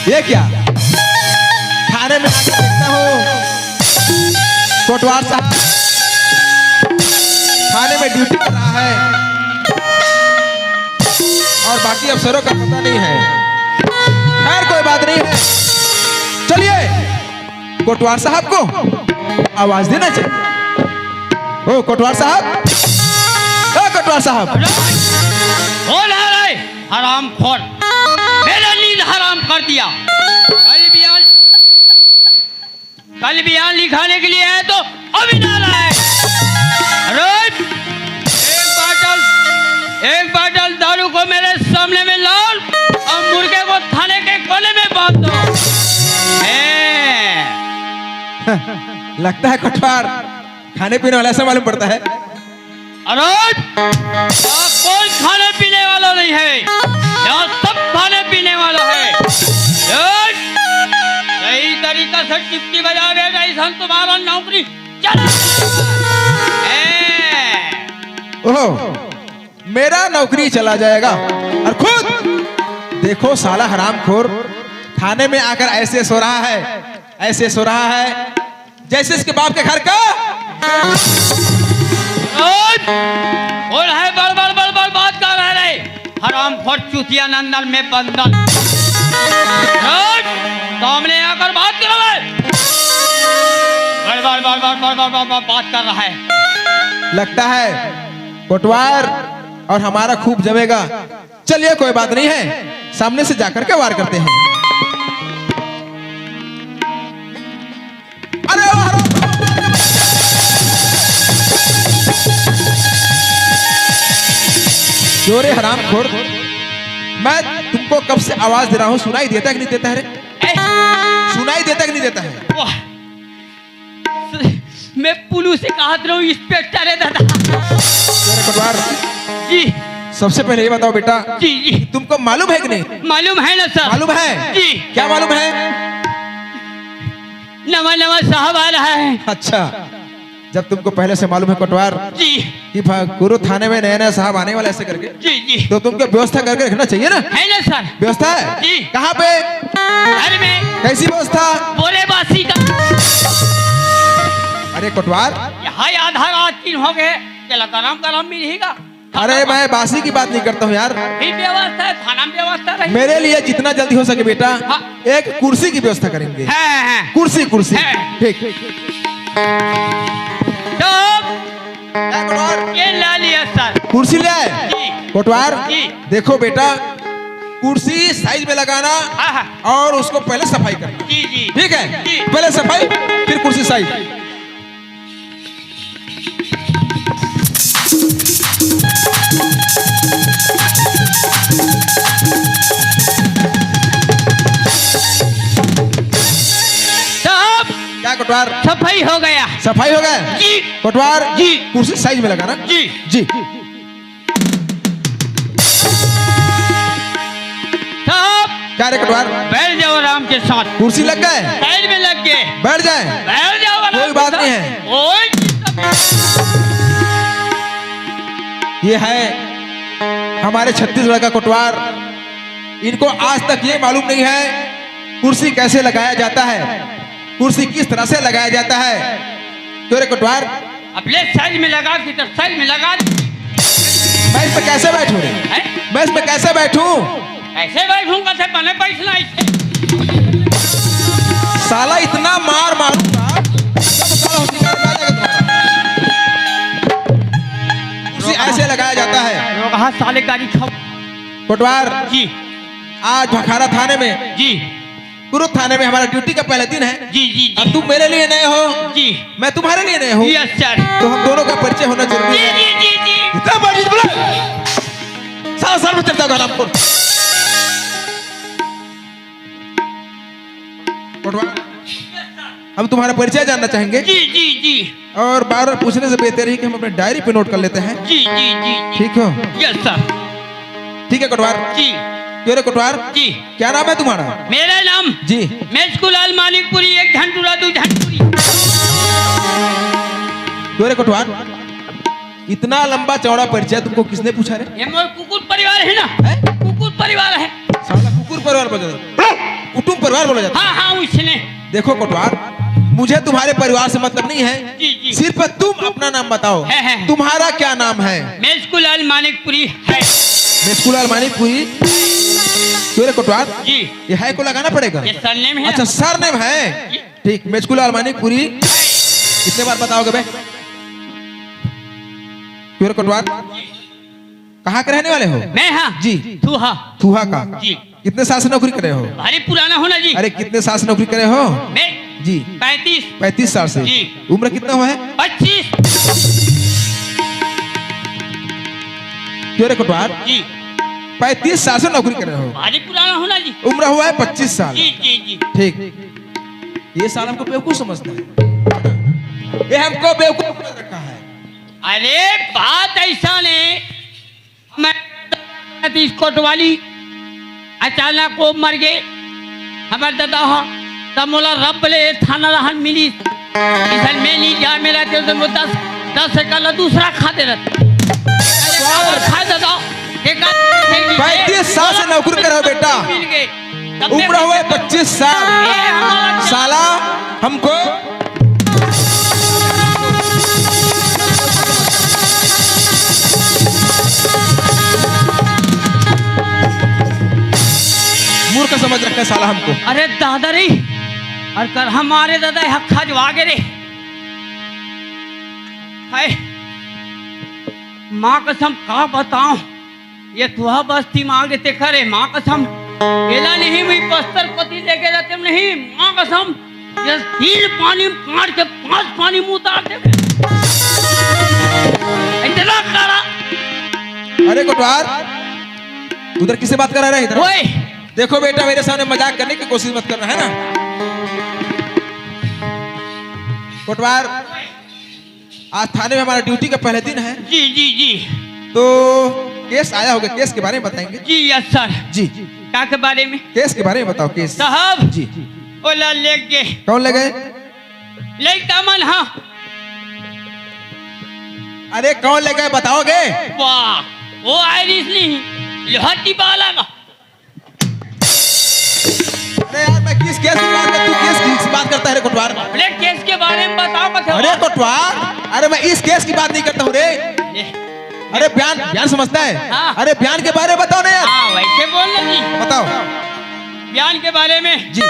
ये क्या खाने में आके देखता हूँ कोटवार साहब खाने में ड्यूटी कर रहा है और बाकी अफसरों का पता नहीं है। खैर कोई बात नहीं है, चलिए कोटवार साहब को आवाज देना चाहिए। ओ कोटवार साहब, ओ कोटवार साहब, हो रहा है हराम खोर, मेरा नींद हराम कर दिया। कल बयान लिखाने के लिए है तो अभी ना लाए। अरे एक बाटल दारू को मेरे सामने में लाओ और मुर्गे को थाने के कोने में बांध दो। लगता है कोटवार खाने पीने वाला ऐसा मालूम पड़ता है। अरे कोई खाने पीने वाला नहीं है, यहाँ सब खाने पीने वाला है। सही तरीका से टिप्पी बजावे जैसा तुम्हारा नौकरी चला। ओह, मेरा नौकरी चला जाएगा और खुद देखो साला हरामखोर थाने में आकर ऐसे सो रहा है, ऐसे सो रहा है जैसे इसके बाप के घर का। और है बड़ बड़ बड़ बड़ बात कर रहे हरामखोर चूतिया नंदन में बंदन। सामने आकर बात कर रहा है, बात कर रहा है। लगता है कोटवार और हमारा खूब जमेगा। चलिए कोई बात नहीं है, सामने से जाकर के वार करते हैं। अरे जोरे हरामखोर, मैं तुमको कब से आवाज दे रहा हूँ, सुनाई देता कि नहीं देता है रे? सुनाई देता कि नहीं देता है? मैं पुलिस से कहा हूँ इंस्पेक्टर है दादा। कोटवार जी सबसे पहले ये बताओ बेटा, जी जी तुमको मालूम है कि नहीं? मालूम है ना सर। मालूम है जी। क्या मालूम है? नवा नवा साहब आ रहा है। अच्छा, जब तुमको पहले से मालूम है कोटवार जी कि गुरु थाने में नए नए साहब आने वाले ऐसे करके, जी जी तो तुमको व्यवस्था करके रखना चाहिए ना? है ना सर। व्यवस्था है जी। कहाँ पे? घर में। कैसी व्यवस्था? बोले बासी का। अरे कोटवार, यहाँ आधा रात 3 हो गए, चला गरम मिलेगा। अरे मैं बासी की बात नहीं करता हूँ यार, भी व्यवस्था है, थाना में व्यवस्था रही। मेरे लिए जितना जल्दी हो सके बेटा, हाँ। एक कुर्सी की व्यवस्था करेंगे। है कुर्सी कुर्सी है। ठीक। तो क्या कोटवार? ये ला लिया सर। कुर्सी ले आए? जी कोटवार जी। देखो बेटा, कुर्सी साइज में लगाना हाँ हाँ और उसको पहले सफाई करना। जी जी ठीक है, जी। पहले सफाई फिर कुर्सी साइज। क्या कोटवार? सफाई हो गया। सफाई हो गया जी कोटवार जी। कुर्सी साइज में लगाना। जी जी साहब क्या रे कोटवार? बैठ जाओ आराम के साथ। कुर्सी लग गए, साइड में लग गए, बैठ जाए। बैठ जाओ आराम कोई के बात साथ। नहीं है। ओए ये है हमारे छत्तीसगढ़ का कोटवार, इनको आज तक ये मालूम नहीं है कुर्सी कैसे लगाया जाता है, कुर्सी किस तरह से लगाया जाता है। क्यों रे कोटवार? अपने साइड में लगा की तो साइड में लगा। मैं इस पे कैसे बैठूं रे? हैं? मैं इस पे कैसे बैठूं? ऐसे बैठूंगा थे बने बैठना ऐसे। साला इतना मार मारूंगा सब साला होशियार में आ जाएगा तुम्हारा। कुर्सी ऐसे लगाया जाता है। कहा साले गाड़ी खाओ। कोटवार जी आज भखारा थाने में, जी गुरु थाने में हमारा ड्यूटी का पहला दिन है। जी जी और जी तुम मेरे लिए नए हो, जी मैं तुम्हारे लिए नए हूँ, यस सर। तो हम दोनों का परिचय होना जरूरी जी है। जी जी जी इतना बड़ी बोला सारा साल में चलता होगा आपको। कोटवार, हम तुम्हारा परिचय जानना चाहेंगे जी जी जी और बार बार पूछने से बेहतर है कि हम अपने डायरी पे नोट कर लेते हैं। जी जी जी ठीक हो? Yes sir. ठीक है कोटवार। जी क्यों रे कोटवार? जी क्या नाम है तुम्हारा? मेरा नाम जी मेजकुलाल मानिकपुरी, एक झंटूरा 2 झंटूरी। क्यों रे कोटवार? इतना लंबा चौड़ा परिचय तुमको किसने पूछा रे? ये मोर कुकुर परिवार है ना, कुकुर परिवार है। साला कुकुर परिवार बजा कुटुंब परिवार बोला जाता हाँ हाँ उसने। है। देखो कोटवार, मुझे तुम्हारे परिवार से मतलब नहीं है, जी जी। सिर्फ तुम अपना नाम बताओ। है। तुम्हारा क्या नाम है? मेजकुलाल मानिकपुरी है। मेस्कुलाल मानिकपुरी। क्यों रे कोटवार, जी ये है को लगाना पड़ेगा? ये सरनेम है। अच्छा सरनेम है, ठीक। मेस्कुलाल मानिकपुरी कितने बार बताओगे बे? क्यों रे कोटवार, कहाँ के रहने वाले हो? मैं हाँ जी। थूहा। थूहा का। जी। कितने साल से नौकरी करे हो? भारी पुराना होना जी। अरे कितने साल से नौकरी करे हो? मैं जी 35 साल से। जी। उम्र कितना हुआ है? 25 क्यों रे कोटवार, जी। 35 साल से नौकरी कर रहे हो, भारी पुराना होना जी। उम्र हुआ है 25 साल। जी जी जी। ठीक। ये साल हमको बेवकूफ समझता है, ये हमको बेवकूफ समझ रखा है। अरे बात ऐसा नहीं, मैं इस कोटवाली अचानक वो मर गए हमारे दादा हो, तब मोला रब ले थाना रहन मिली इधर में नहीं जा मेरा तो 10 का दूसरा खा दे रहा खा दादा 35 साल से नौकरी कर रहे हो बेटा, मिल गए तब मैं- उम्र हुआ है 25 साल। साला हमको मूर्ख समझ रखा है साला हमको। अरे दादा रे, और कर हमारे दादा हक्का जो आगे रे हाय माँ कसम का बताऊं, ये तुहा बस्ती मांगे ते करे माँ कसम केला नहीं हुई बस्तर पति लेके जाते नहीं माँ कसम, ये 3 पानी काट के 5 पानी मुंह उतार दे इतना करा। अरे कोटवार, उधर किससे बात कर रहा है? इधर ओए देखो बेटा, मेरे सामने मजाक करने की कोशिश मत करना, है ना? कोटवार, आज थाने में हमारा ड्यूटी का पहले दिन है, जी जी जी तो केस आया होगा, केस के बारे में बताएंगे। जी यस सर। जी, क्या के बारे में केस के बारे में बताओ। केस साहब जी, ओला ले गए कौन ले गए? ले दामन हाँ। अरे कौन ले गए बताओगे? वाह वो आयरिस नहीं लोहटी वाला का। अरे यार, मैं किस केस की बात कर, तू किस बात करता है रे कोटवार? अपने केस के बारे में बताओ बताओ। अरे कोटवार, अरे मैं इस केस की बात नहीं करता हूँ रे। अरे बयान समझता है? हाँ। अरे बयान के बारे में बताओ ना यार। हाँ वैसे बोलना जी, बताओ। बयान के बारे में जी,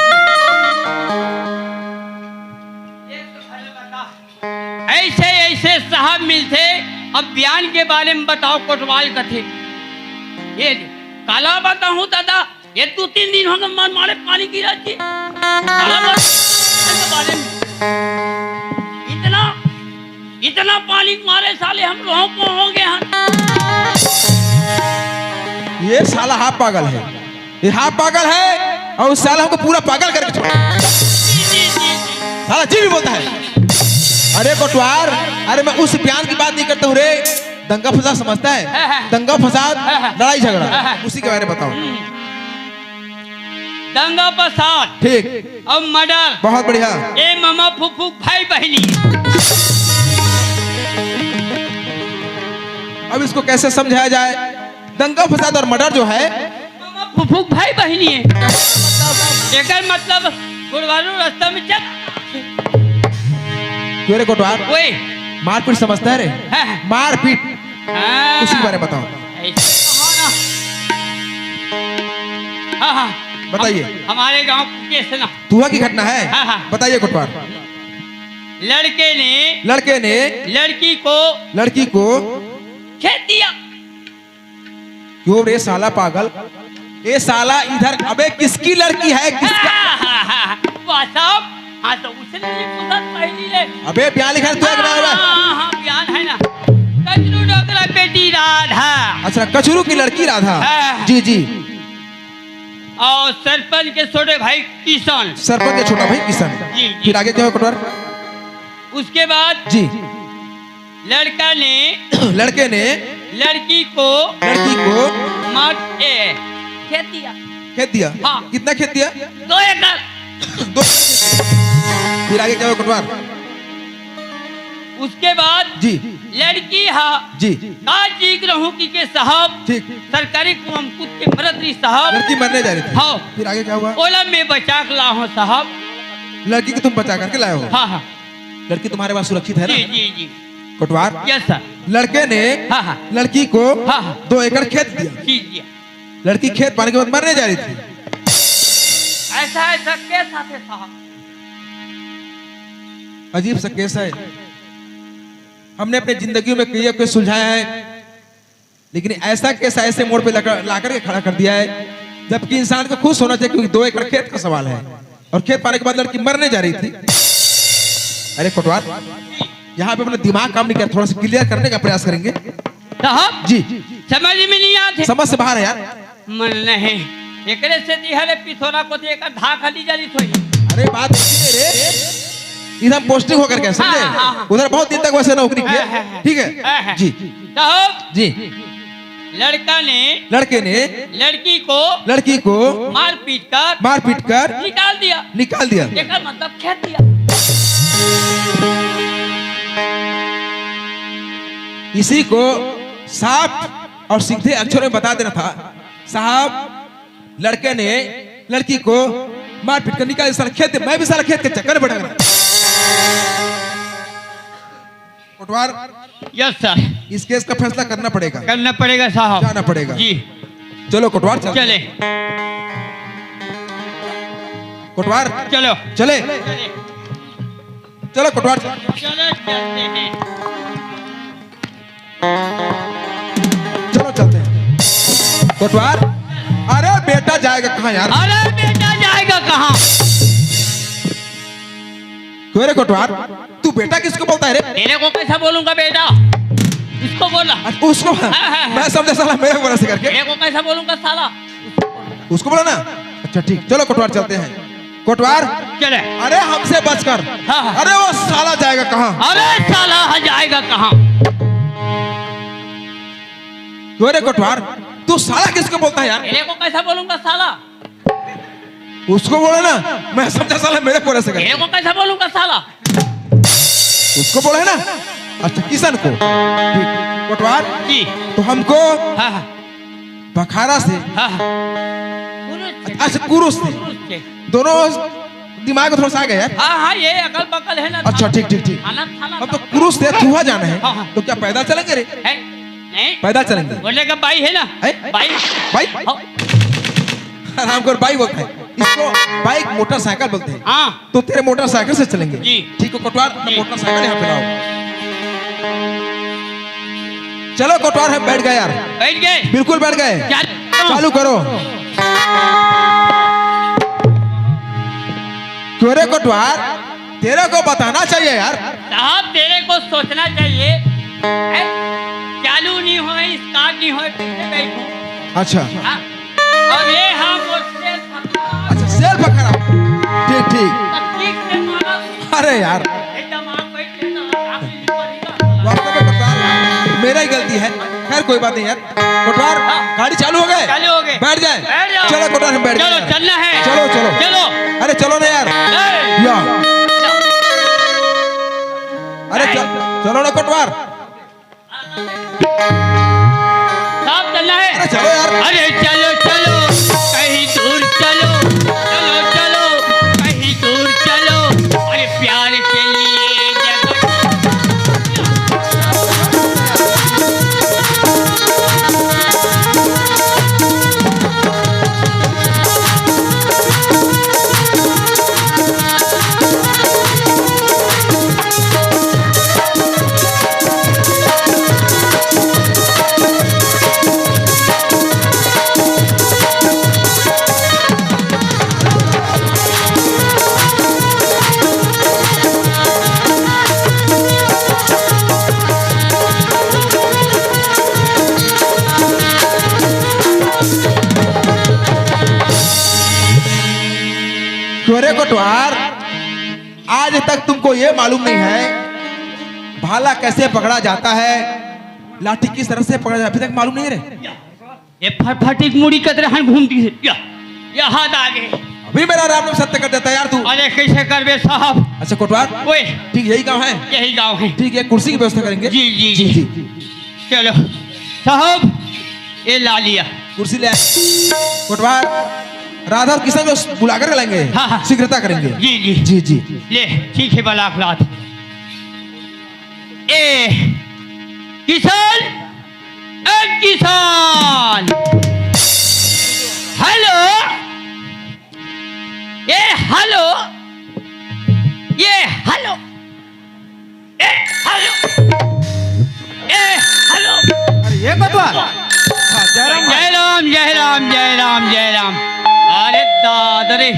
ऐसे ऐसे साहब मिलते, अब बयान के बारे में बताओ कोटवाल कथे। ये काला बताऊं दादा, ये 2-3 दिन हो गए मन मारे पानी गिरा जी काला के बारे में इतना पानी मारे साले हम रोह को हो गए हैं। ये साला हाफ पागल है, ये हाफ पागल है, और उस साला हमको पूरा पागल करके छोड़ा। जी जी जी जी। साला जी भी बोलता है। अरे कोटवार, अरे मैं उस बयान की बात नहीं करता हूँ रे, दंगा फसाद समझता है? दंगा फसाद, लड़ाई झगड़ा, उसी के बारे में बताओ। दंगा फसाद, ठीक, अब मर्डर, बहुत बढ़िया। ए मामा फूफू भाई बहनी। अब इसको कैसे समझाया जाए? दंगा फसाद और मर्डर जो है, मामा फूफू भाई बहनी है, एकर मतलब गुड़वारू रास्ता में चल क्यों रे कोटवार? ओए मारपीट समझता है रे? हाँ। मारपीट, हाँ। उसी के बारे में बताओ। ऐसे कहो ना। हाँ हाँ बताइए। हमारे गांव केस ना तुहा की घटना है? हाँ, हाँ। बताइए कोटवार। लड़के ने लड़के ने लड़की को खेत दिया। क्यों रे साला पागल? ये साला इधर, अबे किसकी लड़की है? किसका? वाह साहब, हाँ तो उसने ये पूछा पहली ले। अबे बयान लिखा है तू एक बार? हाँ बयान है ना, कचरू डोकरा बेटी राधा। अच्छा, कचरू की लड़की राधा। हाँ। जी जी। और सरपंच के छोटे भाई किशन। सरपंच के छोटा भाई किशन। जी, जी। फिर आगे क्या हुआ कोटवार? उसके बाद जी, लड़का ने लड़के ने लड़की को मार खेत दिया। खेत दिया? हाँ। कितना खेत दिया? 2 एकड़। 2। फिर आगे क्या हुआ कोटवार? उसके बाद जी लड़की हा जी का चीख रहूं कि के साहब ठीक। सरकारी कुआं कूद के मरद रही साहब। लड़की मरने जा रही थी। हाँ। फिर आगे क्या हुआ? ओला में बचा के ला हूं साहब। लड़की को तुम बचा करके लाए हो? हाँ हाँ लड़की तुम्हारे पास सुरक्षित है ना? जी जी जी कोटवार, यस सर। लड़के ने हाँ हाँ लड़की को हाँ, हाँ। 2 एकड़ खेत दिया। जी जी लड़की खेत पाने के बाद मरने जा रही थी। ऐसा ऐसा कैसा थे साहब? अजीब सा केस है। हमने अपने जिंदगी में कई केस सुलझाया है, लेकिन ऐसा केस ऐसे मोड़ पे ला करके खड़ा कर दिया है, जबकि इंसान को खुश होना चाहिए क्योंकि 2 एकड़ खेत का सवाल है और खेत पाने के बाद लड़की मरने जा रही थी। अरे कोटवार, यहाँ पे अपना दिमाग काम नहीं कर, थोड़ा सा क्लियर करने का प्रयास करेंगे साहब। जी। समझ में नहीं आते। समझ से बाहर है यार। मन नहीं एकरे से दिहरे पिथोरा को देकर धा खाली जाली थोड़ी। अरे बात सुनिए रे, इधर पोस्टिंग होकर के समझे, हाँ, हाँ, हाँ। उधर बहुत दिन तक वैसे नौकरी किया, ठीक है जी। साहब जी लड़के ने लड़की को मार पीट कर निकाल दिया। एकर मतलब खेत दिया। इसी को साफ और सीधे अक्षरों में बता देना था साहब। लड़के ने लड़की को मार पीट कर निकाल सारा खेत। मैं भी सारा खेत के चक्कर में पड़ गया। कोटवार, यस सर। इस केस का फैसला करना पड़ेगा साहब। जाना पड़ेगा जी। चलो कोटवार चले कोटवार चलो चले चलो कोटवार चलते हैं। चलो चलते हैं कोटवार। अरे बेटा जाएगा कहाँ यार? अरे बेटा जाएगा कहाँ? क्यों रे कोटवार, तू बेटा किसको बोलता है रे? तेरे को कैसा बोलूंगा बेटा? इसको बोला। उसको मैं समझा साला मेरे को से करके। तेरे को कैसा बोलूंगा साला? उसको बोला ना। अच्छा ठीक, चलो कोटवार चलते हैं। कोटवार चले। अरे हमसे बचकर। हाँ, हाँ। अरे वो साला जाएगा कहाँ? अरे साला जाएगा कहाँ? क्यों रे कोटवार, तू साला किसको बोलता है यार? तेरे को कैसा बोलूंगा साला? उसको बोला ना, मैं समझा साला मेरे को से करके। तेरे को कैसा बोलूंगा साला? उसको बोला है ना। अच्छा किशन को। ठीक कोटवार जी। तो हमको हाँ हाँ बखारा से हाँ अच्छा कुरुस से दोनों दिमाग में थोड़ा सा आ गया यार। हाँ हाँ ये अकल बकल है ना। अच्छा ठीक ठीक ठीक। खाना खाना अब तो कुरुस से थुआ जाना हाँ, है, हाँ। तो क्या पैदल चलेंगे रे? है नहीं पैदल चलेंगे। बोले का बाई है ना। है? बाई बाइक हाँ, आराम कर, बाइक बोलते हैं इसको। बाइक मोटरसाइकिल बोलते हैं। हाँ तो तेरे मोटरसाइकिल से चलेंगे। जी। ठीक है कोटवार, जी। मोटरसाइकिल यहाँ पे लाओ। चलो कोटवार, हम बैठ गए यार। बैठ गए। बिल्कुल बैठ गए। चल चालू करो। क्यों रे कोटवार, तेरे को बताना चाहिए यार। साहब तेरे को सोचना चाहिए है? चालू नहीं हो स्टार्ट नहीं हो कैसे बैठूं? अच्छा हाँ? और ये हम उससे अच्छा सेल्फ खराब। ठीक ठीक। तकलीफ से मारा अरे यार दिमाग बैठ लेना आप इसको करेगा। वास्तव में कोटवार मेरा ही गलती है। खैर कोई बात नहीं यार। कोटवार गाड़ी चालू हो गए? चालू हो गए। बैठ जाए। बैठ जाओ। चलो कोटवार हम बैठ गए चलो यार। चलना है। चलो चलो चलो अरे चलो ना यार। ए, या अरे चलो ना कोटवार। साहब चलना है। अरे चलो यार। अरे चलो चलो कहीं दूर चलो चलो चलो कहीं दूर चलो। अरे प्यार के लिए जगह क्यों कोटवार, आज तक तुमको ये मालूम नहीं है भाला कैसे पकड़ा जाता है, लाठी किस तरह से पकड़ा जाता है, अभी तक मालूम नहीं है रे? ये फटफटी मुड़ी कतरे हन घूमती है। या हाथ आगे। अभी मेरा राम नाम सत्य कर देता यार तू। अरे कैसे करबे साहब? अच्छा कोटवार, ओए ठीक यही गाँव है? यही गांव है। ठीक है, कुर्सी की व्यवस्था करेंगे। जी जी जी चलो साहब ये ला लिया। कुर्सी ले आए। कोटवार, राधा और किशन को बुला कर लाएंगे। हाँ, हाँ। शीघ्रता करेंगे। जी जी जी जी। ले ठीक है बलाक लात। ए किसान, ए किसान, हेलो, ये हेलो, ये हेलो, ए हेलो, ए हेलो। अरे ये कोतवाल, जय राम जय राम जय राम जय राम। अरे दादा रे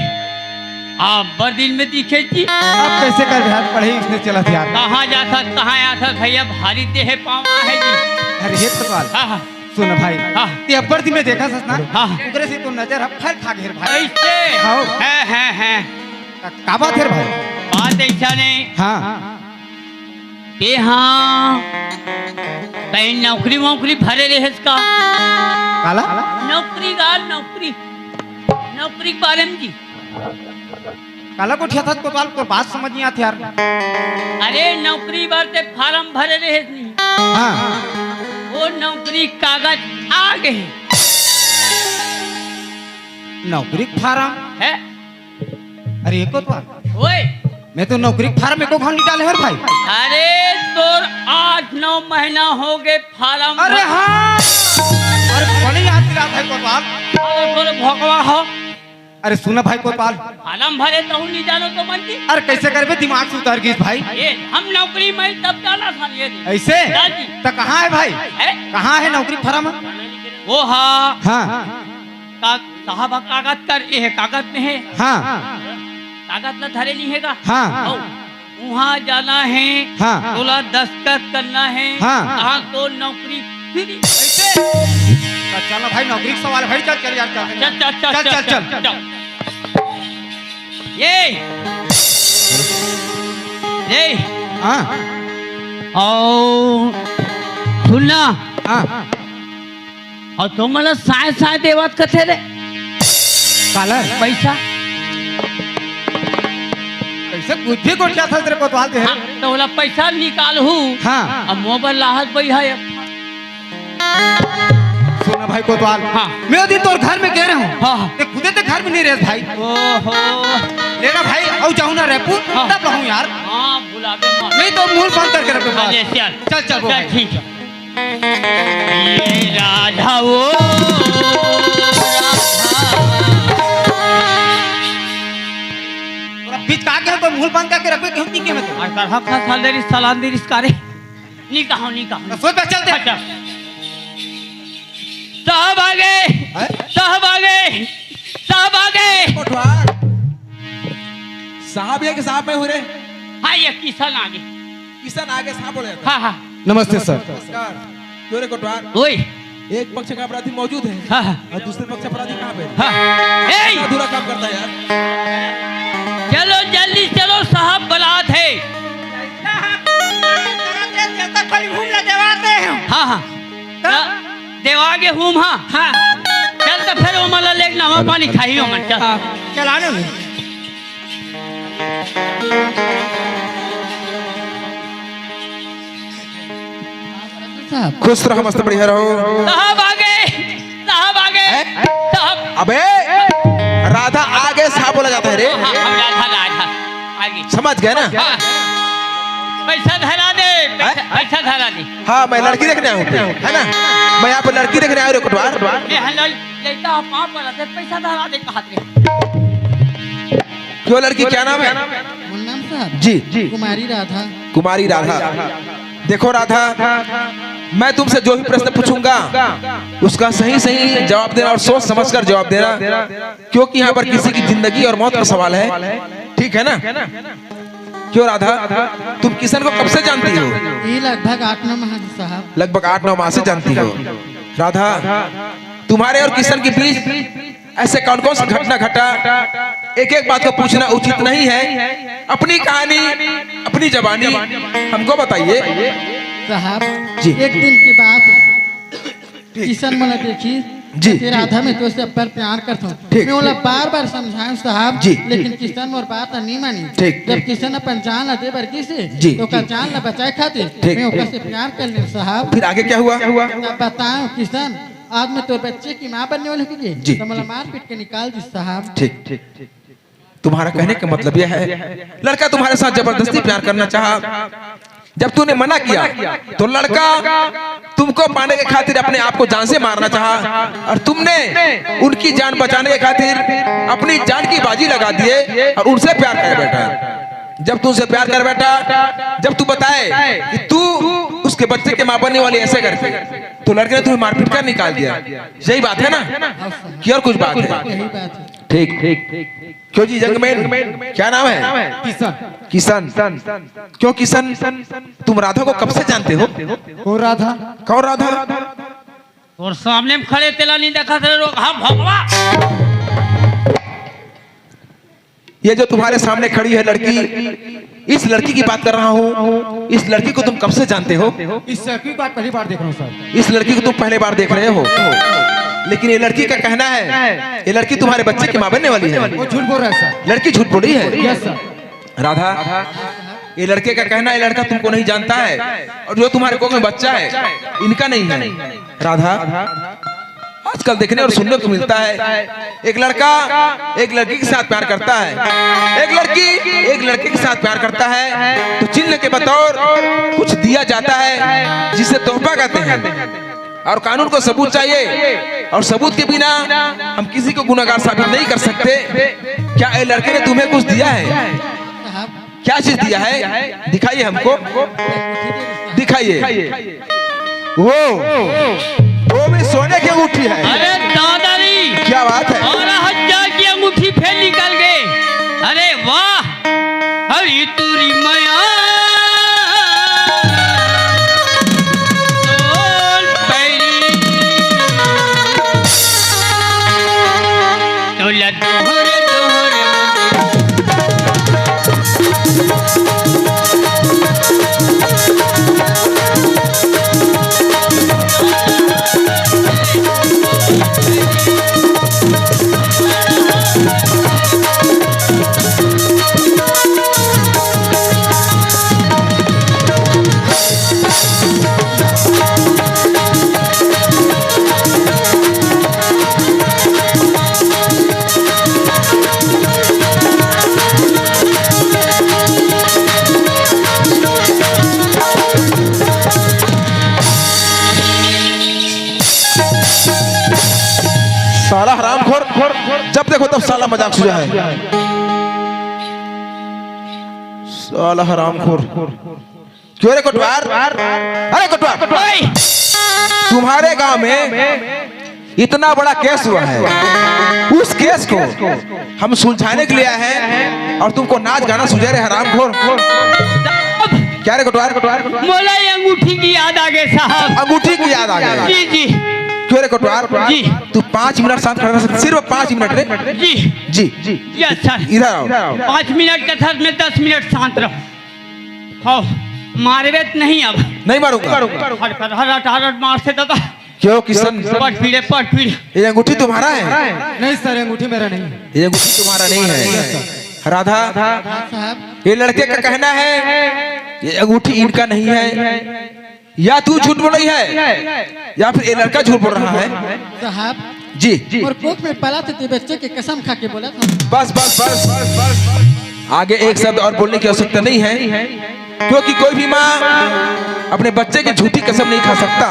आप बर दिन में दिखे जी। अब कैसे कर हाथ पढ़े इसने चला था यार। कहाँ जाता कहाँ आता भैया, भारी देह पावा है जी। अरे ये कोतवाल, हाँ हाँ सुन भाई, हाँ। ते अब्बर दी में देखा सस ना, हाँ। उगरे से तो नजर अब फल खा घेर भाई। ऐसे हाँ। है का बात है भाई? बात ऐसा नहीं हाँ कि हाँ कहीं नौकरी वोकरी भरे रहे का काला नौकरी गाल नौकरी नौकरी के बारे में जी। काला को ठिया था कोतवाल, तो बात समझ नहीं आती यार। अरे नौकरी बार फार्म भरे रहे नहीं, हाँ वो नौकरी कागज आ गए नौकरी के फार्म है। अरे ये कोतवाल, ओए मैं तो नौकरी के फार्म में को घाव नहीं डाले हर भाई। अरे तोर 8-9 महीना हो गए फार्म। अरे हाँ, अरे बड़ी याद दिला था कोतवाल। तोर भगवा हो अरे सुना भाई कोतवाल, फार्म भरे तो नहीं जानो तो मन जी। अरे कैसे करबे दिमाग से उतर गई भाई। ये हम नौकरी में तब डाला था ये ऐसे दादी। तो कहाँ है भाई? है कहाँ है नौकरी फार्म? वो हाँ हाँ साहब कागज कर ये है, कागज में है, हाँ कागज ला धरे नहीं हैगा। हाँ वहाँ जाना है, हाँ। तोला दस्तखत करना है, हाँ। कहाँ तो नौकरी फ्री। ऐसे तो चलो भाई, नौकरी का सवाल भाई, चल चल यार चल चल चल चल चल। ये हाँ और सुनना हाँ और तुम मला साय साय देवात कथे रे काला पैसा। कैसे बुद्धि को क्या था तेरे कोतवाल दे? हाँ, तो बोला पैसा निकालू। हाँ अब मोबाइल लाहत बई है। सुना भाई कोतवाल, हाँ। मैं अभी तोर घर में कह रहा हूँ, हाँ। ते खुदे ते घर में नहीं रह भाई। ओहो लेना भाई, औ जाऊँ ना रेपू, हाँ। तब रहूँ यार। हाँ बुलावे मत। नहीं तो मुंह बंद करके रखो बात। चल चल चल वो भाई। ठीक है। ये राधा वो तोरा बीच का के तो मुंह बंद करके रखो, क्यों नहीं के में तो? राधा हक का सालेरी सलांदी रिस्कारे नहीं कहो रसोई पे चलते। अच्छा साहब आ गए, साहब आ गए, साहब आ गए। कोटवार, साहब ये कि साहब में हो रहे? हाँ ये किसान आ गए। किशन आगे साहब बोले जाता हाँ हाँ नमस्ते सर। है। नमस्कार। क्यों रे कोटवार, ओए एक पक्ष का अपराधी मौजूद है हाँ हाँ और दूसरे पक्ष अपराधी कहाँ पे? हाँ ए अधूरा काम करता है यार। चलो जल्दी चलो साहब बलात है। हाँ हाँ देवागे हूँ हाँ हाँ चल तो फिर वो मला लेक नवा पानी खाई हो मन चल चलाने में खुश रहो, मस्त बढ़िया रहो। साहब आ गए, साहब आ गए, साहब। अबे राधा आगे साहब बोला जाता है रे। हाँ हम राधा राधा आगे समझ गए ना? हाँ पैसा धरा दे, पैसा धरा दे। हाँ मैं लड़की देखने आया हूँ, है ना? मैं यहाँ पर लड़की देखने आया हूँ रे कोटवार। ये हल लेता आप वहाँ पर आते पैसा धरा दे कहा थे। क्यों लड़की, क्या नाम है? मुन्नाम साहब, जी जी, कुमारी राधा। कुमारी राधा। देखो राधा, मैं तुमसे जो भी प्रश्न पूछूंगा उसका सही सही जवाब देना और सोच समझकर जवाब देना, क्योंकि यहाँ पर किसी की जिंदगी और मौत का सवाल है। ठीक है ना? क्यों राधा, तुम किशन को कब से जानती हो? ये लगभग 8-9 माह साहब। लगभग 8-9 माह से जानती हो। राधा, तुम्हारे और किशन के बीच ऐसे कौन कौन सी घटना घटा, एक एक बात को पूछना उचित नहीं है। अपनी कहानी, अपनी जबानी हमको बताइए। साहब जी। एक दिन की बात, किशन मला देखी जी। कि राधा में तो उससे पर प्यार करता हूँ। ठीक, मैं बोला ठीक। बार बार समझाऊं साहब जी, लेकिन किशन और बात नहीं मानी। ठीक, जब ठीक। किशन अपन जान ला दे बरकी से जी, तो का जान ला बचाए खातिर ठीक, मैं ओकर ठीक। से प्यार कर ले साहब। फिर आगे क्या हुआ? तब बताओ किशन आज मैं तो बच्चे की माँ बनने वाली जी, की तो मला मार पीट के निकाल दी साहब। ठीक ठीक ठीक। तुम्हारा कहने का मतलब यह है लड़का तुम्हारे साथ जबरदस्ती प्यार करना चाहा। जब तूने मना किया तो लड़का तुमको पाने के खातिर अपने आप को जान से मारना चाहा और तुमने उनकी जान बचाने के खातिर अपनी जान की बाजी लगा दिए और उनसे प्यार कर बैठा। जब तू उनसे प्यार कर बैठा, जब तू बताए कि तू उसके बच्चे के मां बनने वाली ऐसे करके, तो लड़के ने तुम्हें मारपीट कर निकाल दिया। यही बात है ना कि और कुछ बात है? यही बात है। ठीक ठीक। क्यों जी जंगमैन, क्या नाम है? किशन। क्यों किशन, तुम राधा को कब से जानते हो? कौन राधा? कौन राधा? और सामने में खड़े तेला नहीं देखा थे लोग। हाँ भगवा ये जो तुम्हारे सामने खड़ी है लड़की, इस लड़की की बात कर रहा हूँ। इस लड़की को तुम कब से जानते हो? इस लड़की को पहली बार देख रहा हूँ सर। इस लड़की को तुम पहले बार देख रहे हो, लेकिन ये लड़की का कहना है ये लड़की तुम्हारे बच्चे की मां बनने वाली है। वो झूठ बोल रहा है सर। लड़की झूठ बोली है? Yes sir. राधा, ये लड़के का कहना है लड़का तुमको नहीं जानता है और जो तुम्हारे कोख में बच्चा है इनका नहीं है। राधा, आजकल देखने और सुनने को मिलता है एक लड़का एक लड़की के साथ प्यार करता है, एक लड़की एक लड़के के साथ प्यार करता है तो चिन्ह के बतौर कुछ दिया जाता है जिसे तोहफा कहते हैं, और कानून को सबूत चाहिए और सबूत के बिना हम किसी को गुनहगार साबित नहीं कर सकते। क्या ये लड़के ने तुम्हें कुछ दिया है? साहब क्या चीज दिया है? दिखाइए हमको, दिखाइए। वो भी सोने की अंगूठी है। अरे दादारी, क्या बात है? 12,000 की अंगूठी फेल निकल गए। अरे वाह, हरी तुरी मया तोल पैरी तोला दोहरे दोहरे साला हरामखोर, जब देखो तब साला मजाक सुझा है। साला हरामखोर। क्यों रे कोटवार? अरे कोटवार, ओए, तुम्हारे गांव में इतना बड़ा केस हुआ है, उस केस को हम सुलझाने के लिए आए हैं और तुमको नाच गाना सुझा रहे हरामखोर। क्या रे कोटवार? मोला ये अंगूठी की याद आ गई साहब। अंगूठी की याद आ गई। जी जी क्यों रे कोटवार? जी। तू 5 मिनट शांत खड़ा रह सकता, सिर्फ 5 मिनट रे। जी जी यस सर। इधर आओ। 5 मिनट के साथ में 10 मिनट शांत रहो। हाँ, मारवे तो नहीं अब। नहीं मारूंगा। हट मार से दादा। क्यों किशन? पट पीड़े। ये अंगूठी तुम्हारा है? नहीं सर, अंगूठी मेरा नहीं है। ये अंगूठी तुम्हारा नहीं है। राधा, साहब ये लड़के का कहना है ये अंगूठी इनका नहीं है। या तू झूठ बोल रही है या फिर ये लड़का झूठ बोल रहा है। साहब जी और कोख में पला थे बच्चे के कसम खा के बोला था। बस बस बस बस बस, आगे एक शब्द और बोलने की आवश्यकता नहीं है, क्योंकि कोई भी माँ अपने बच्चे की झूठी कसम नहीं खा सकता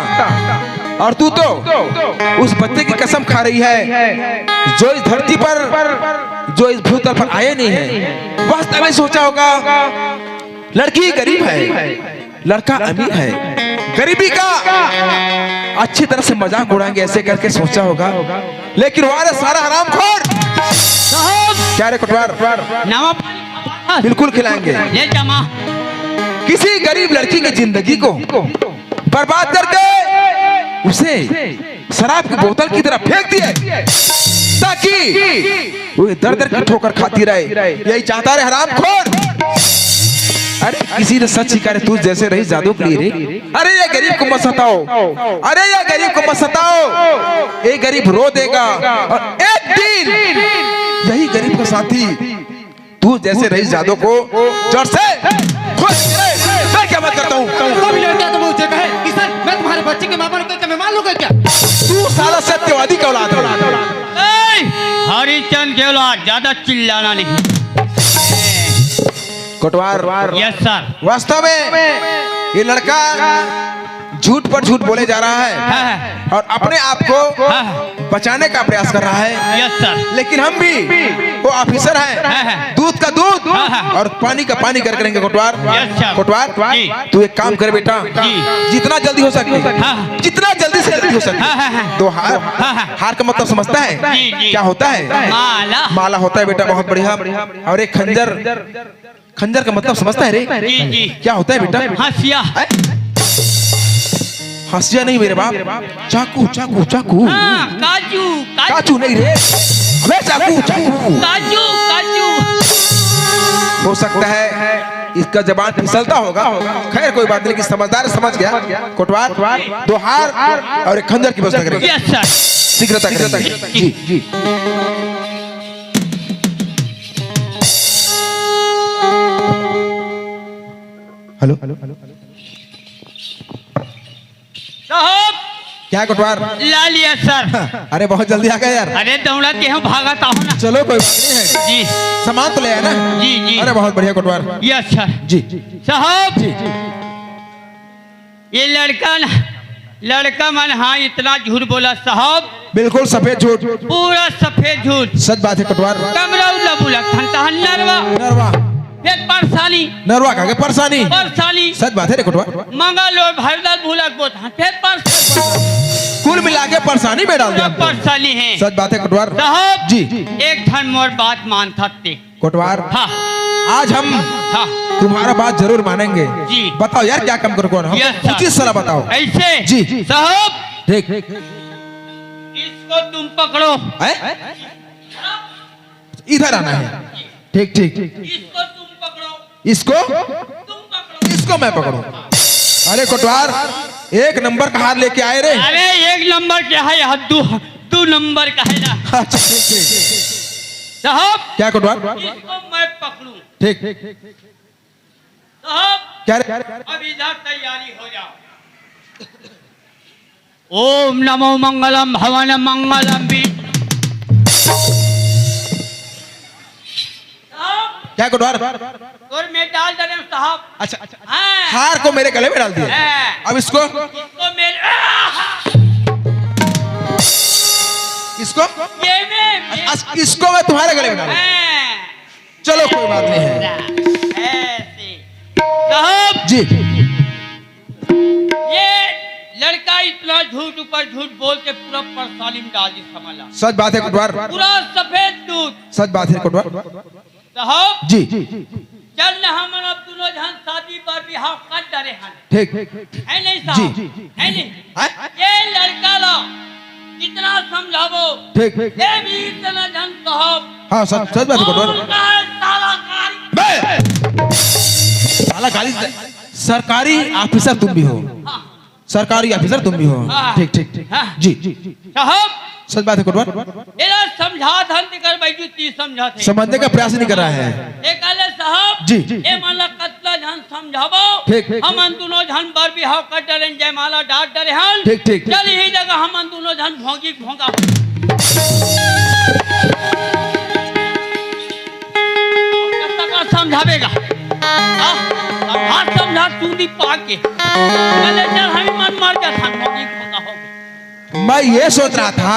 और तू तो उस बच्चे की कसम खा रही है जो इस धरती पर, जो इस भूतल पर आए नहीं है। वास्तव में सोचा होगा लड़की गरीब है, लड़का अमीर है, गरीबी का अच्छी तरह से मजाक उड़ाएंगे ऐसे करके सोचा होगा, लेकिन वाले सारा हरामखोर। क्या रे कोटवार? नवा पानी बिल्कुल खिलाएंगे। ले जमा। किसी गरीब लड़की की जिंदगी को बर्बाद करके उसे शराब की बोतल की तरह फेंक दिए ताकि वो दर दर की ठोकर खाती रहे। यही चाहता रहे हरामखोर। अरे किसी ने सच सिखा तू जैसे रही जादू के लिए रे। अरे ये गरीब को मत सताओ, अरे ये गरीब को मत सताओ, ये गरीब रो देगा और एक दिन यही गरीब का साथी तू जैसे रही जादू को जड़ से मैं क्या बात करता हूँ। मैं तुम्हारे बच्चे के मामा को मैं मान लूंगा क्या? तू साला सत्यवादी का औलाद है। हरिचंद के औलाद, ज्यादा चिल्लाना नहीं। कोटवार, यस सर। वास्तव में ये लड़का झूठ पर झूठ बोले जा रहा है और अपने आप को बचाने का प्रयास कर रहा है। Yes sir. लेकिन हम भी वो ऑफिसर हैं, दूध का दूध और पानी का पानी कर करेंगे। कोटवार, यस सर। कोटवार, तू एक काम कर बेटा, जितना जल्दी हो सके, जितना जल्दी से जल्दी हो सके तो हार का मतलब समझता है क्या होता है? माला। माला होता है बेटा, बहुत बढ़िया। और एक खंजर, खंजर का मतलब समझता है रे? जी। क्या होता है बेटा? हंसिया। हंसिया नहीं मेरे बाप, चाकू चाकू चाकू। काजू काजू नहीं रे, अबे चाकू चाकू। काजू काजू। हो सकता है इसका जबान फिसलता होगा, खैर कोई बात नहीं, कि समझदार समझ गया। कोटवार, दो हार और एक खंजर की व्यवस्था करेंगे। Yes sir. शीघ्रता करेंगे। जी जी। हेलो हेलो हेलो, साहब क्या कोटवार? ला लिया सर। अरे बहुत जल्दी आ गए यार। अरे दौड़ा के हम भागता हूँ ना। चलो कोई बात नहीं है, जी सामान तो ले आया ना? जी जी। अरे बहुत बढ़िया कोटवार। Yes sir. जी साहब जी। ये लड़का मन हाँ इतना झूठ बोला साहब, बिल्कुल सफेद झूठ, पूरा सफेद झूठ। सच बात है कोटवार। कमरा लबुला खंता नरवा नरवा, फिर परेशानी नरवा का परेशानी, परेशानी। सच बात है रे कोटवार। मंगलो भरदल भूला गोत फिर परेशानी, कुल मिला के परेशानी में डाल दिया हमको। परेशानी है। सच बात है कोटवार। साहब जी एक धन मोर बात मान सकते। कोटवार, हाँ आज हम हाँ तुम्हारा बात जरूर मानेंगे। जी। बताओ यार क्या काम करो, कौन हो? Yes sir. उचित सलाह बताओ। ऐसे जी। साहब ठीक। इसको तुम पकड़ो, हैं? इधर आना है। ठीक ठीक। इसको तुम पकड़ो, इसको, तुम पकड़ो, इसको मैं पकड़ू? अरे कोटवार, एक नंबर का हार लेके आए रे। अरे एक नंबर क्या है यहाँ, दो नंबर का है ना। अच्छा ठीक ठीक। साहब क्या कोटवार? इसको मैं पकड़ूं। ठीक। साहब क्या रे? अब इधर तैयारी हो जाओ। ओम नमो मंगलम भवन मंगलम क्या कोटवार? और मैं डाल दे साहब। अच्छा अच्छा। हाँ। हार को मेरे गले में डाल दिया। हाँ। अब इसको, मेरे इसको, ये में इसको मैं तुम्हारे गले में डालूं। चलो कोई बात नहीं है। ऐसे साहब जी। ये लड़का इतना झूठ ऊपर झूठ बोल के पूरा परेशानी में डाल दी समझला। सच बात है कोटवार। पूरा सफेद दूध। सच बात है कोटवार। साहब जी। चल न हम अब दोनों जन शादी पर बिहार कर डरे हैं। ठीक। है नहीं साहब? जी। है नहीं? हैं? ये लड़का लो कितना समझावो, ठीक। ये भी इतना जन साहब। हाँ सच बात है कोटवार। साला कारी। साला गाली, सरकारी ऑफिसर तुम भी हो, सरकारी ऑफिसर तुम भी हो। हाँ। ठीक ठीक ठीक। हाँ। जी। साहब सच बात है कोटवार। एला समझा धन कर बैठू ती समझाते। समझने का प्रयास नहीं कर रहा है। एक कहले साहब जी। ए माला कतला जन समझावो, ठीक, ठीक, हम दोनों जन बर बिहाव कर डरे जय माला डाट डरे हन। ठीक, ठीक, ठीक। चल यही जगह हम दोनों जन भोंगी भोंगा समझावेगा। हाथ समझा तू भी पाके कहले चल हम मन मार के थान भोंगी भोंगा हो गए। मैं ये सोच रहा था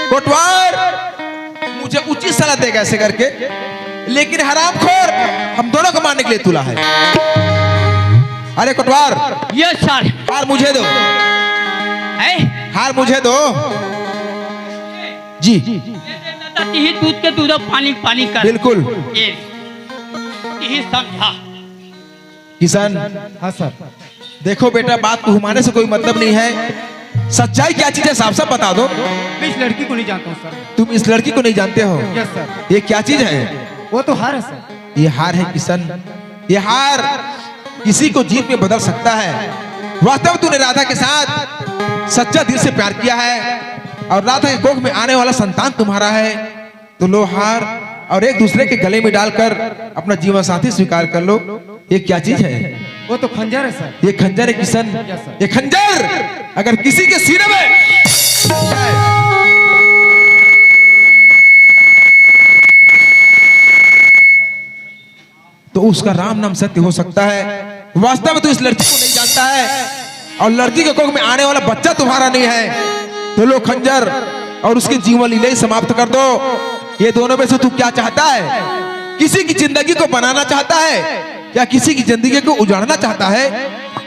कोटवार मुझे उचित सलाह देगा ऐसे करके, लेकिन हरामखोर हम दोनों को मारने के लिए तुला है। अरे कोटवार, यस सर। हार मुझे दो, है हार मुझे दो। जी ही दूध के दूध पानी पानी कर। बिल्कुल। यही समझा किसान। हाँ सर। देखो बेटा, बात को घुमाने से कोई मतलब नहीं है, सच्चाई क्या चीज है साफ साफ बता दो। मैं इस लड़की को नहीं जानता हूँ सर। तुम इस लड़की को नहीं जानते हो? Yes sir. ये क्या चीज है? वो तो हार है सर। ये हार है किशन, ये हार किसी को जीत में बदल सकता है। वास्तव में तूने राधा के साथ सच्चा दिल से प्यार किया है और राधा के कोख में आने वाला संतान तुम्हारा है, तो लो हार और एक दूसरे के गले में डालकर अपना जीवन साथी स्वीकार कर लो। ये क्या चीज है? वो तो खंजर है सर। ये खंजर है किशन। ये खंजर अगर किसी के सीने में तो उसका राम नाम सत्य हो सकता है। वास्तव में तू इस लड़की को नहीं जानता है और लड़की के कोख में आने वाला बच्चा तुम्हारा नहीं है, तो लो खंजर और उसकी जीवन लीला ही समाप्त कर दो। ये दोनों में से तू क्या चाहता है? किसी की जिंदगी को बनाना चाहता है या किसी की जिंदगी को उजाड़ना चाहता है?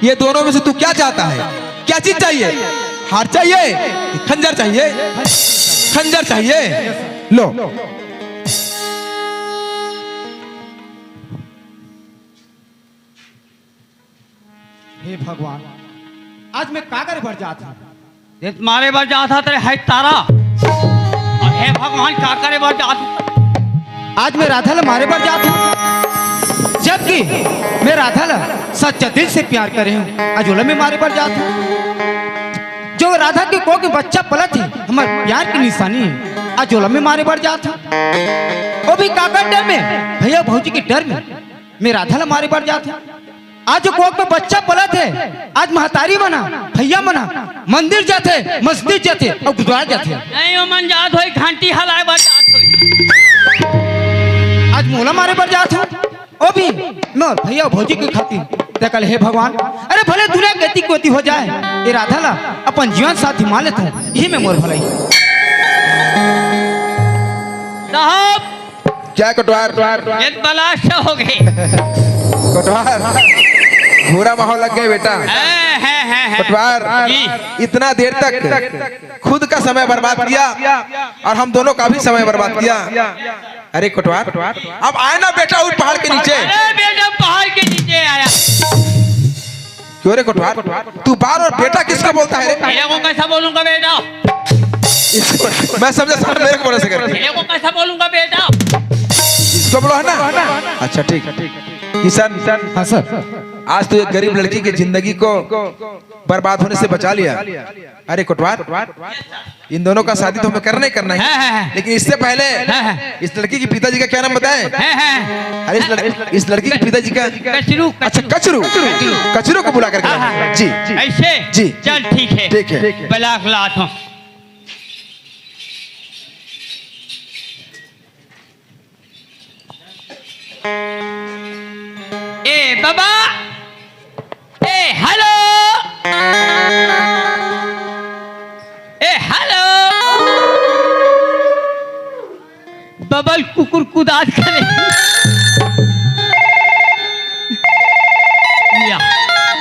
ये दोनों में से तू क्या चाहता है? क्या चीज चाहिए? हार चाहिए? खंजर चाहिए? खंजर चाहिए? लो। हे भगवान, आज मैं कागर भर जात हूँ। ये तुम्हारे बार जाता तेरे है तारा और हे भगवान का करे बार जात आज मैं राधा ला मारे भर जात हूँ, जबकि मैं राधा ला सच्चा दिल से प्यार करे हूँ। अजोला में मारे भर जात हूँ। जो राधा के कोख में बच्चा पला थी, हमारे प्यार की निशानी है। अजोला में मारे भर जात हूँ, वो भी काकर डर में, भैया भौजी के डर में मैं राधा ला मारे भर जात हूँ। आज जो कोख में बच्चा पला थे, आज महतारी बना, भैया बना, मंदिर जाते, मस्जिद जाते और गुरुद्वारा जाते। नहीं वो मन जात होई घंटी हलाए बार जात होई। आज मोला मारे पर जात हूँ, वो भी मैं और भैया भौजी के खातिर। ते कल हे भगवान, अरे भले दुनिया गति कोती हो जाए, ये राधा ला अपन जीवन साथी मान लेता हूँ, यही में मोर भलाई। साहब क्या कटवार? ये बलाश हो गए। कटवार बुरा माहौल लग गया बेटा। कटवार इतना देर तक खुद का समय बर्बाद किया और हम दोनों का भी समय बर्बाद किया। अरे कटवार अब आए ना बेटा उस पहाड़ के नीचे। अरे बेटा पहाड़ के नीचे आया। क्यों रे कटवार, तू बार और बेटा किसका बोलता है रे? मेरे को कैसा बोलूंगा बेटा? मैं समझा सामने मेरे को बोले से कर। मेरे को कैसा बोलूंगा बेटा? इसको बोलो है ना? अच्छा ठीक। किशन, हाँ सर। आज तो एक गरीब लड़की की जिंदगी को बर्बाद होने से बचा लिया। अरे कटवार, इन दोनों का शादी तो हमें करना ही करना है, लेकिन इससे पहले इस लड़की के पिताजी का क्या नाम बताएं? अरे इस लड़की के पिताजी का कचरू। अच्छा कचरू को बुला करके जी ऐसे जी चल ठीक है। बलाक लात हूँ। ए बाबा, ए हेलो, बबल कुकुर कुदाद करे। या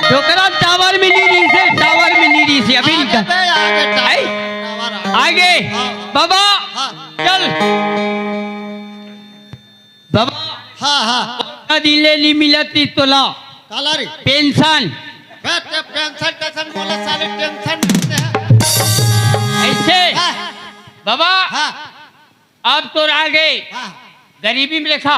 डोकरा टावर मिली रही से अभी आगे बाबा चल बाबा। हाँ दिले ली मिलती तोला पेंशन ऐसे बाबा। अब तो आ गए गरीबी में रेखा।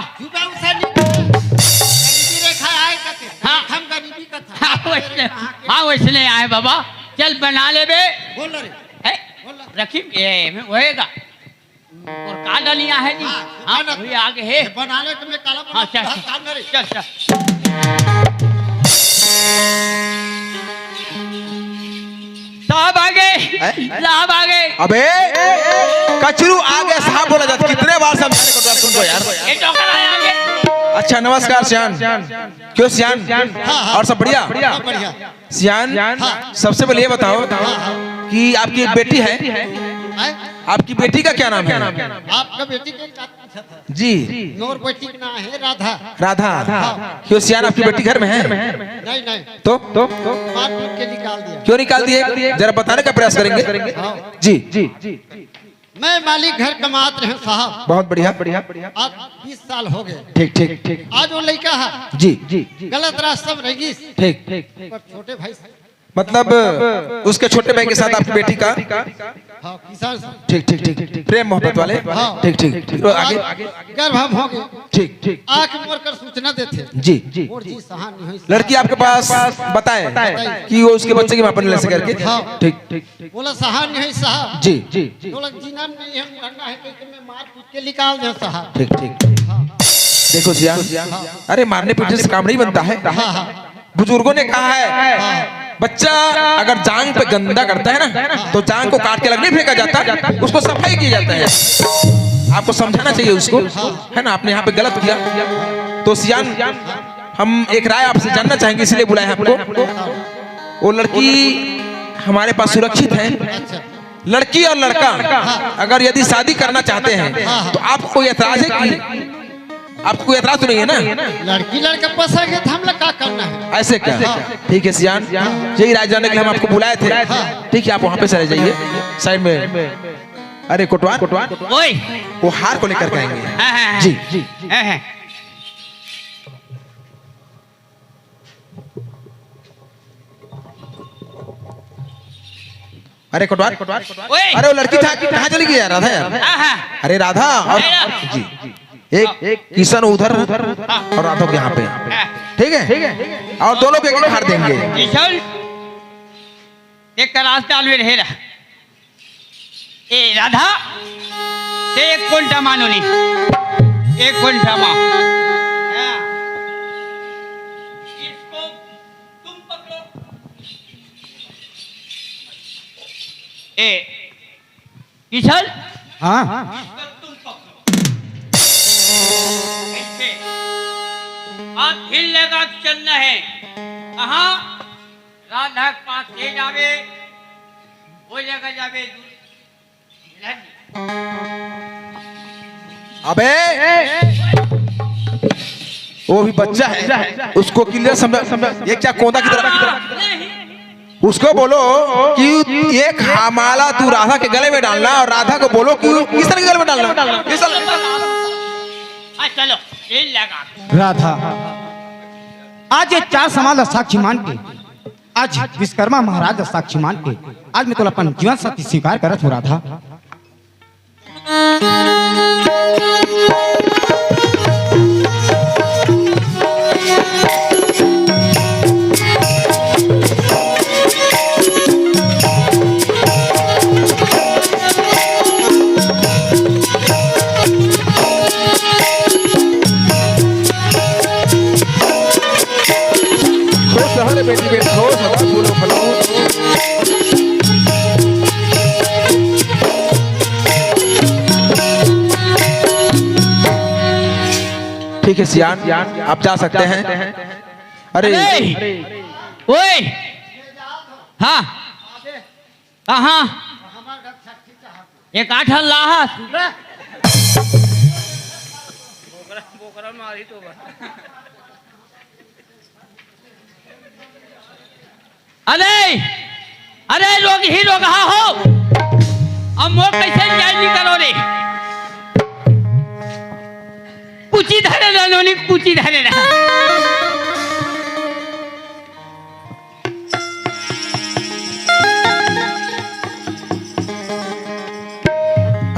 हाँ वैसे आए बाबा। चल बना ले बे रखी होएगा और का डलिया है नी। हाँ वही आगे है बना ले तुम्हें काला हाँ चल साहब आ गए। अबे कचरू आगे साहब बोला जाता, कितने बार समझाने को तुमको यार। ये टोकरा है आगे। अच्छा नमस्कार सियान। क्यों सियान? और सब बढ़िया? सियान सबसे पहले ये बताओ कि आपकी एक बेटी है, आपकी बेटी का क्या नाम है? आपका बेटी जी नोर बेटी का नाम है राधा। राधा। क्यों सियान आपकी बेटी घर में है? नहीं तो मार पीट के निकाल दिया। क्यों निकाल दिए? जरा बताने का प्रयास करेंगे। जी मैं मालिक घर कमात रहे साहब। बहुत बढ़िया। आज 20 साल हो गए। ठीक। आज वो लड़का है जी गलत रास्ता में रही। ठीक। पर छोटे भाई मतलब उसके छोटे भाई के साथ आपकी बेटी का हाँ किसान से ठीक ठीक ठीक ठीक प्रेम मोहब्बत वाले हाँ। ठीक ठीक ठीक। तो आगे गर्भ हो गए ठीक ठीक आके मोर कर सूचना देते जी जी। मोर जी सहा नहीं होई लड़की आपके पास बताए कि वो उसके बच्चे की मां पर से करके हाँ। ठीक ठीक बोला सहा नहीं होई सहा जी जी जी बोला जीना नहीं हम लड़ना है तो मैं मार पीट के निकाल दे सहा ठीक ठीक। देखो जियान, अरे मारने पीटने से काम नहीं बनता है। बुजुर्गों ने कहा है बच्चा अगर जांग पे गंदा करता है ना तो जांग को काट के अलग नहीं फेंका जाता, उसको सफाई किया जाता है। आपको समझाना चाहिए उसको, है ना। आपने यहाँ पे गलत किया। तो सियान, हम एक राय आपसे जानना चाहेंगे, इसलिए बुलाया आपको। वो लड़की हमारे पास सुरक्षित है। लड़की और लड़का अगर यदि शादी करना चाहते हैं तो आपको कोई ऐतराज है कि आपको कोई ऐतराज तो नहीं है ना? लड़की लड़का पसा गए तो हम लोग क्या करना है? ऐसे क्या? ठीक है सियान, यही राय जानने के लिए हम आपको बुलाए थे। ठीक है, आप वहाँ पे चले जाइए साइड में। अरे कोटवान ओए वो हार को लेकर के आएंगे। हाँ, जी जी। हाँ। अरे कोटवान ओए अरे वो लड़की कहाँ चली गई यार? राधा यार। हाँ। अरे राधा और जी एक किशन उधर और राधा के यहाँ पे। ठीक है, और दोनों के हार देंगे। किशन एक का रास्ता में रहेगा। ए राधा ते एक कोणता मानो नहीं, एक कोणता माँ। इसको तुम पकड़ो। ए किशन हाँ तुम पकड़ो। ऐसे हाथ हिल लगा चलना है। कहाँ राधा के पास ले जावे, वो जगह जावे। अबे वो भी बच्चा है, उसको क्लियर समझा। ये क्या कोंदा की तरह? उसको बोलो कि एक हमाला तू राधा के गले में डालना, और राधा को बोलो कि किस तरह के गले में डालना। चलो हिल लगा। राधा, आज ये 4 समाज साक्षी मान के, आज विश्वकर्मा महाराज साक्षी मान के, आज मैं तो अपन जीवन साथी स्वीकार करत हूँ। राधा बेटी बेटी हो सदा फूलो फलो। ठीक है सियान, आप जा सकते हैं। अरे ओए हाँ कहाँ एक 8 लाहत अरे अरे लोग ही लोग हाँ हो। अब मोर कैसे जाए नहीं करो रे। कुची धरे ना नोनी, कुची धरे ना।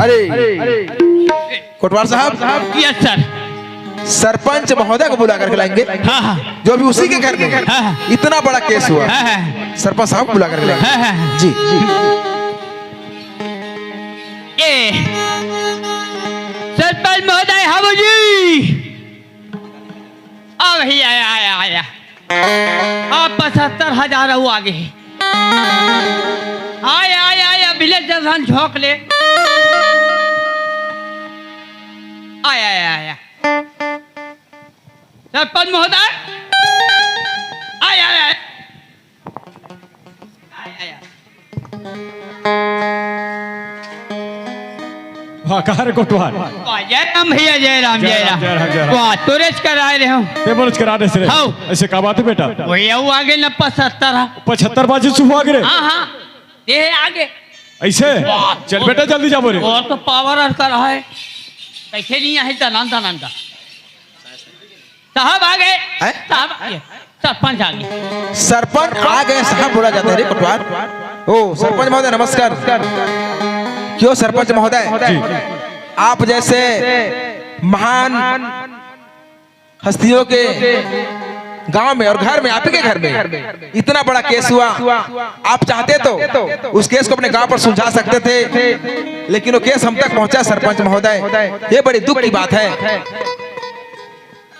अरे कोटवार साहब, यस सर। सरपंच महोदय को बुला करके लाएंगे। हाँ जो भी उसी के घर में इतना बड़ा केस हुआ, सरपंच साहब को बुला करके लाएंगे। जी ए सरपंच महोदय हाबू जी, अब ही आया। आप 75,000 वो आगे है। आया विलेज जैसा झोंक ले। आया सरपंच महोदय आया। हाँ कहाँ रे कोटवार? जय राम भैया, जय राम। वाह तुरेश कराए रहे हो। ते बोलच करा दे से। हाँ। ऐसे का बात है बेटा? भैया वो आगे न 75। 75 बाजी सुबह आगे रे। हाँ ये आगे ऐसे चल बेटा जल्दी जा बोले। और तो पावर कर रहा है, कैसे नहीं है। दनान साहब आ गए। साहब सरपंच आ गए। सरपंच आ गए साहब बोला जाता है रे कोटवार। ओ सरपंच महोदय नमस्कार। क्यों सरपंच महोदय, आप जैसे महान हस्तियों के गांव में और घर में, आपके घर में इतना बड़ा केस हुआ, आप चाहते तो उस केस को अपने गांव पर सुलझा सकते थे, लेकिन वो केस हम तक पहुंचा सरपंच महोदय, ये बड़ी दुख की बात है।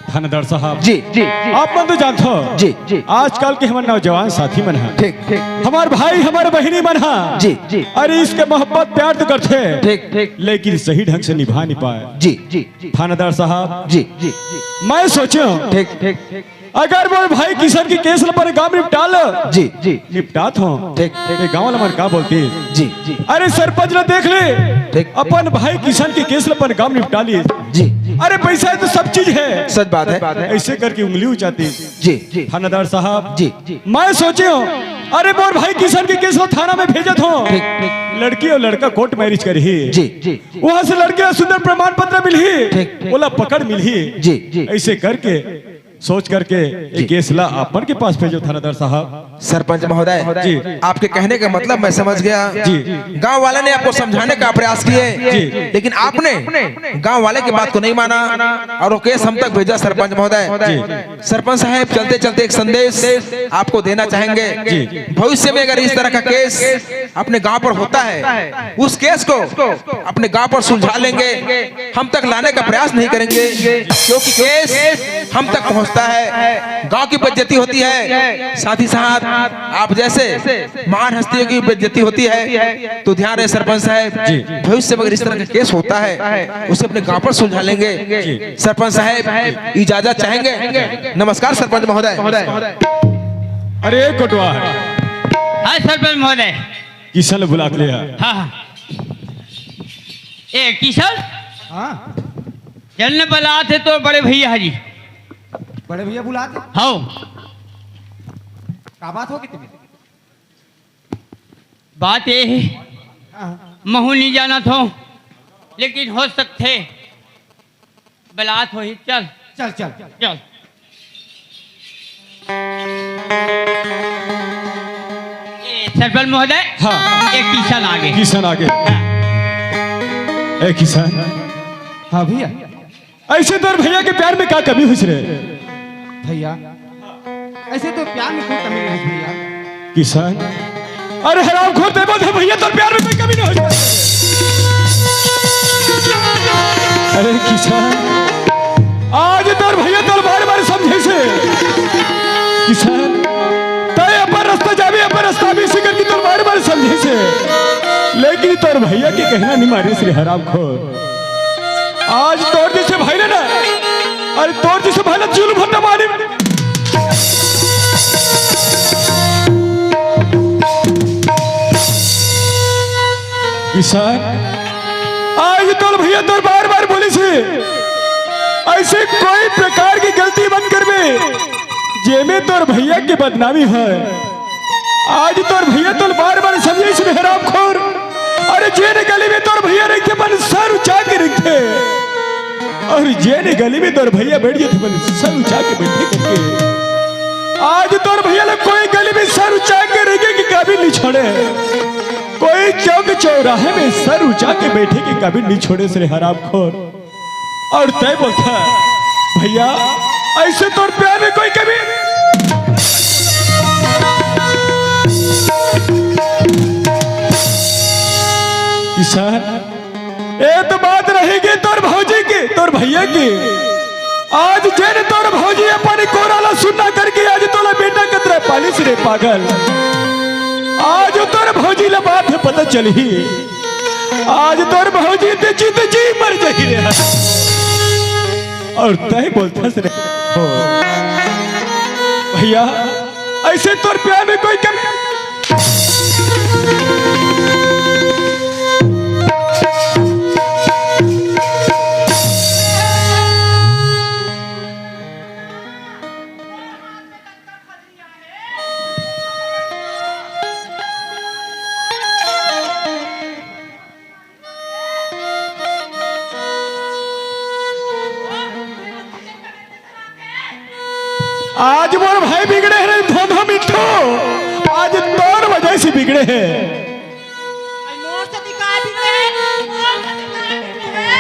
थानेदार साहब जी जी आप मन तो जानते हो जी जी आजकल के हमारे नौजवान साथी मन है, ठीक ठीक हमारे भाई हमारे बहनी मन है, जी जी अरे इसके मोहब्बत प्यार तो करते हैं, ठीक ठीक लेकिन सही ढंग से निभा नहीं पाए। जी जी जी थानेदार साहब जी जी मैं सोचो ठीक ठीक ठीक अगर वो भाई किशन की केस पर गांव निपटा लो, जी जी निपटात हो ठीक ये गांव वाला मन का बोलती, जी जी अरे सरपंच ने देख ले ठीक अपन भाई किशन की केस पर गांव निपटा लिए, जी अरे पैसा तो सब चीज है, सच बात है। ऐसे करके उंगली उचाती। जी जी थानेदार साहब जी जी मैं सोचे हो अरे मोर भाई किशन के केस को थाना में भेजत हो, ठीक ठीक लड़की और लड़का कोर्ट मैरिज करी, जी जी वहाँ से लड़के का सुंदर प्रमाण पत्र मिली, ठीक, ठीक। बोला पकड़ मिली, जी जी ऐसे करके सोच करके एक केस ला अपन के पास भेजो थानेदार साहब। सरपंच महोदय जी। आपके कहने का मतलब मैं समझ गया। जी। गांव वाले ने आपको समझाने का प्रयास किए, जी। लेकिन आपने गांव वाले की बात को नहीं माना और वो केस हम तक भेजा। सरपंच महोदय, सरपंच साहब चलते चलते एक संदेश आपको देना चाहेंगे। जी। भविष्य में अगर इस तरह का केस अपने गांव पर होता है, उस केस को अपने गांव पर सुलझा लेंगे, हम तक लाने का प्रयास नहीं करेंगे, क्योंकि केस हम तक पहुंचता है, गांव की बेइज्जती होती है, साथ ही साथ आप जैसे महान हस्तियों की बेइज्जती होती है। तो ध्यान रहे सरपंच साहब, भविष्य में अगर इस तरह का केस होता है उसे अपने गांव पर सुलझा लेंगे। सरपंच साहब इजाजत चाहेंगे? नमस्कार सरपंच महोदय। अरे कोटवा हाँ सरपंच महोदय। किशन बुला के लिया। हाँ हाँ ए किशन हाँ चलने बला थे तो बड़े भैया जी। बड़े भैया बुलाते, हाँ क्या बात होगी तुम्हें? बात ये है महू नहीं जाना था, लेकिन हो सकते बलात हो ही। चल चल चल चल सरपंच महोदय। हाँ एक किसान आगे। किशन आगे। ए किशन हाँ भैया। ऐसे तो भैया के प्यार में क्या कमी हुई रे? भैया ऐसे तो प्यार में कोई कमी नहीं भैया। किशन अरे हराम खोर दे बोल भैया तो प्यार में कोई कमी नहीं हो। अरे किशन आज तो भैया तो बार बार समझे से किशन तय अपन रास्ता जाबी, अपन रास्ता भी इसी करके तो बार बार समझे से, लेकिन तोर भैया के कहना नहीं मारे श्री हराम खोर। आज तोर जैसे भाई ने ना, अरे तोर जैसे भाई ने जुल्म भरना मारे। किसान आज तोर भैया तोर बार बार बोले से ऐसे कोई प्रकार की गलती मत करबे जेमे तोर भैया की बदनामी है। आज तोर भैया तोर बार बार समझे से हराम खोर। अरे जेने गली में तोर भैया रखते बन सर उठा के रखते, और जेने गली में तोर भैया बैठ गए थे बन सर उठा के बैठे करके। आज तोर भैया लोग कोई गली में सर उठा के रखे कि कभी नहीं छोड़े, कोई चौक चौराहे में सर उठा के बैठे कि कभी नहीं छोड़े से हराम खोर। और तय बोलता भैया ऐसे तोर प्यार में कोई कभी। किसान ये तो बात रहेगी तोर भौजी की, तोर भैया की। आज जेन तोर भौजी अपनी कोराला सुनना करके आज तोला बेटा कतरा पालिस रे पागल। आज तोर भौजी ला बात है पता चली, आज तोर भौजी ते जी मर जाही रे। और तय बोलता से भैया ऐसे तोर प्यार में कोई कमी। आज मोर भाई बिगड़े हैं धोधो मिठो, आज तोर वजह से बिगड़े हैं। मोर से दिखा भी रहे, मोर से दिखा भी रहे।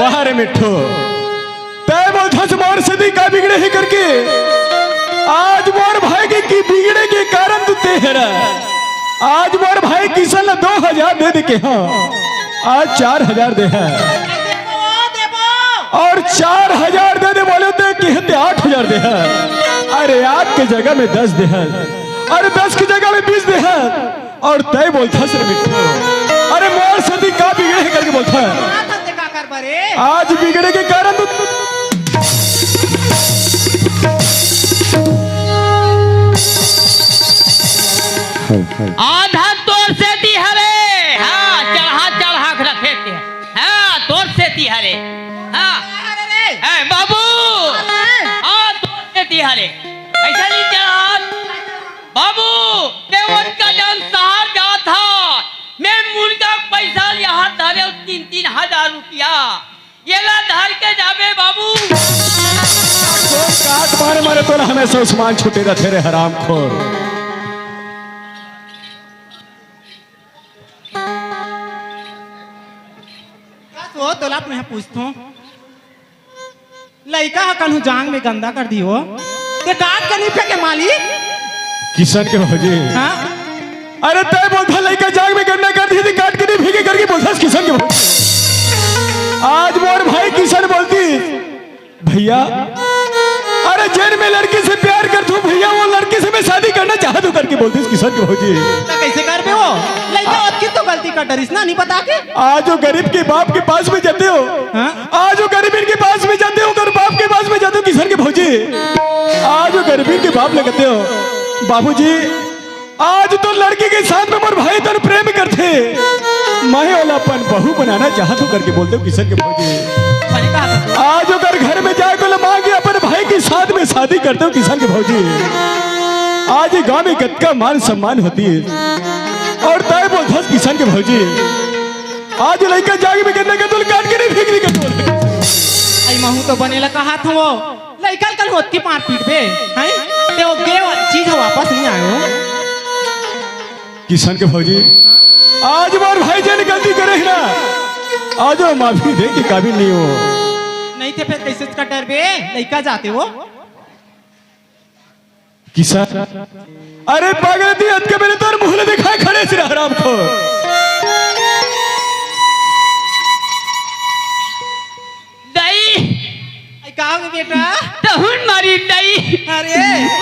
वाह रे मिठो, तय बोझस मोर से दिखा बिगड़े ही करके आज मोर भाई की बिगड़े के कारण तू तेहरा। आज मोर भाई किशन 2000 दे के हाँ, आज 4000 दे है और 4000 दे बोले तो कहते 8000 दे है। अरे 8 के जगह में 10 दे है, अरे 10 की जगह में 20 दे है और तय बोलता सर मिठो, अरे मोर सदी का बिगड़े है करके बोलता है। आज बिगड़े के कारण तो आधा तोर से तिहरे, हाँ चढ़ा चढ़ा के रखे थे, हाँ तोर से तिहरे, हाँ ए बाबू, हाँ तोर से तिहरे, ऐसा नहीं चढ़ा बाबू। देवन का जन शहर जा था, मैं मुर्गा पैसा यहाँ धरे 3-3 हजार रुपया, ये ला धर के जावे बाबू। काट मारे मारे तो हमेशा उस्मान छूटे रहते रे हराम खोर। तो तोला मैं पूछता हूँ, लड़का कन्हू जांग में गंदा कर दियो, ते काट के नहीं फेंके मालिक। किशन के भौजी, हाँ? अरे तय बोलता लड़का जांग में गंदा कर दी थी, काट के नहीं फेंके करके बोलता किशन के भौजी। आज मोर भाई किशन बोलती भैया, अरे जेल में लड़की से प्यार कर तू भैया, वो लड़की से मैं शादी करना चाहता हूँ करके बोलती किशन के भौजी। तो कैसे कर पे हो लड़का की तो गलती कर डरिस ना नहीं पता के। आज वो गरीब के बाप के पास में जाते हो, हाँ? आज वो गरीबी के पास में जाते हो और बाप के पास में जाते हो किशन के भौजी। आज वो गरीबी के बाप लगते हो बाबूजी, आज तो लड़की के साथ में मोर भाई तो प्रेम करते, मैं वालापन बहू बनाना चाहता हूँ करके बोलते हो किशन के भौजी। आज अगर घर में जाए तो मांगे अपने भाई के साथ में शादी करते हो किशन के भौजी। आज गांव में कद का मान सम्मान होती है और तय बोलता किशन के भौजी। आज लड़का जाग में गन्ना का तुल काट के नहीं फेंकने का बोलते। आई महू तो बनेला कहा था वो लड़का कल होत की मार पीट पे हैं, ते वो गे चीज वापस नहीं आयो। किशन के भौजी, आज मोर भाई जन गलती करे ना, आज वो माफी दे के काबिल नहीं हो। नहीं थे फिर कैसे का डर बे लड़का जाते हो किशन, अरे पागल थी हद के मैंने तो मुंह दिखाए खड़े से हराम को। दई कहा बेटा तहुन मारी दई, अरे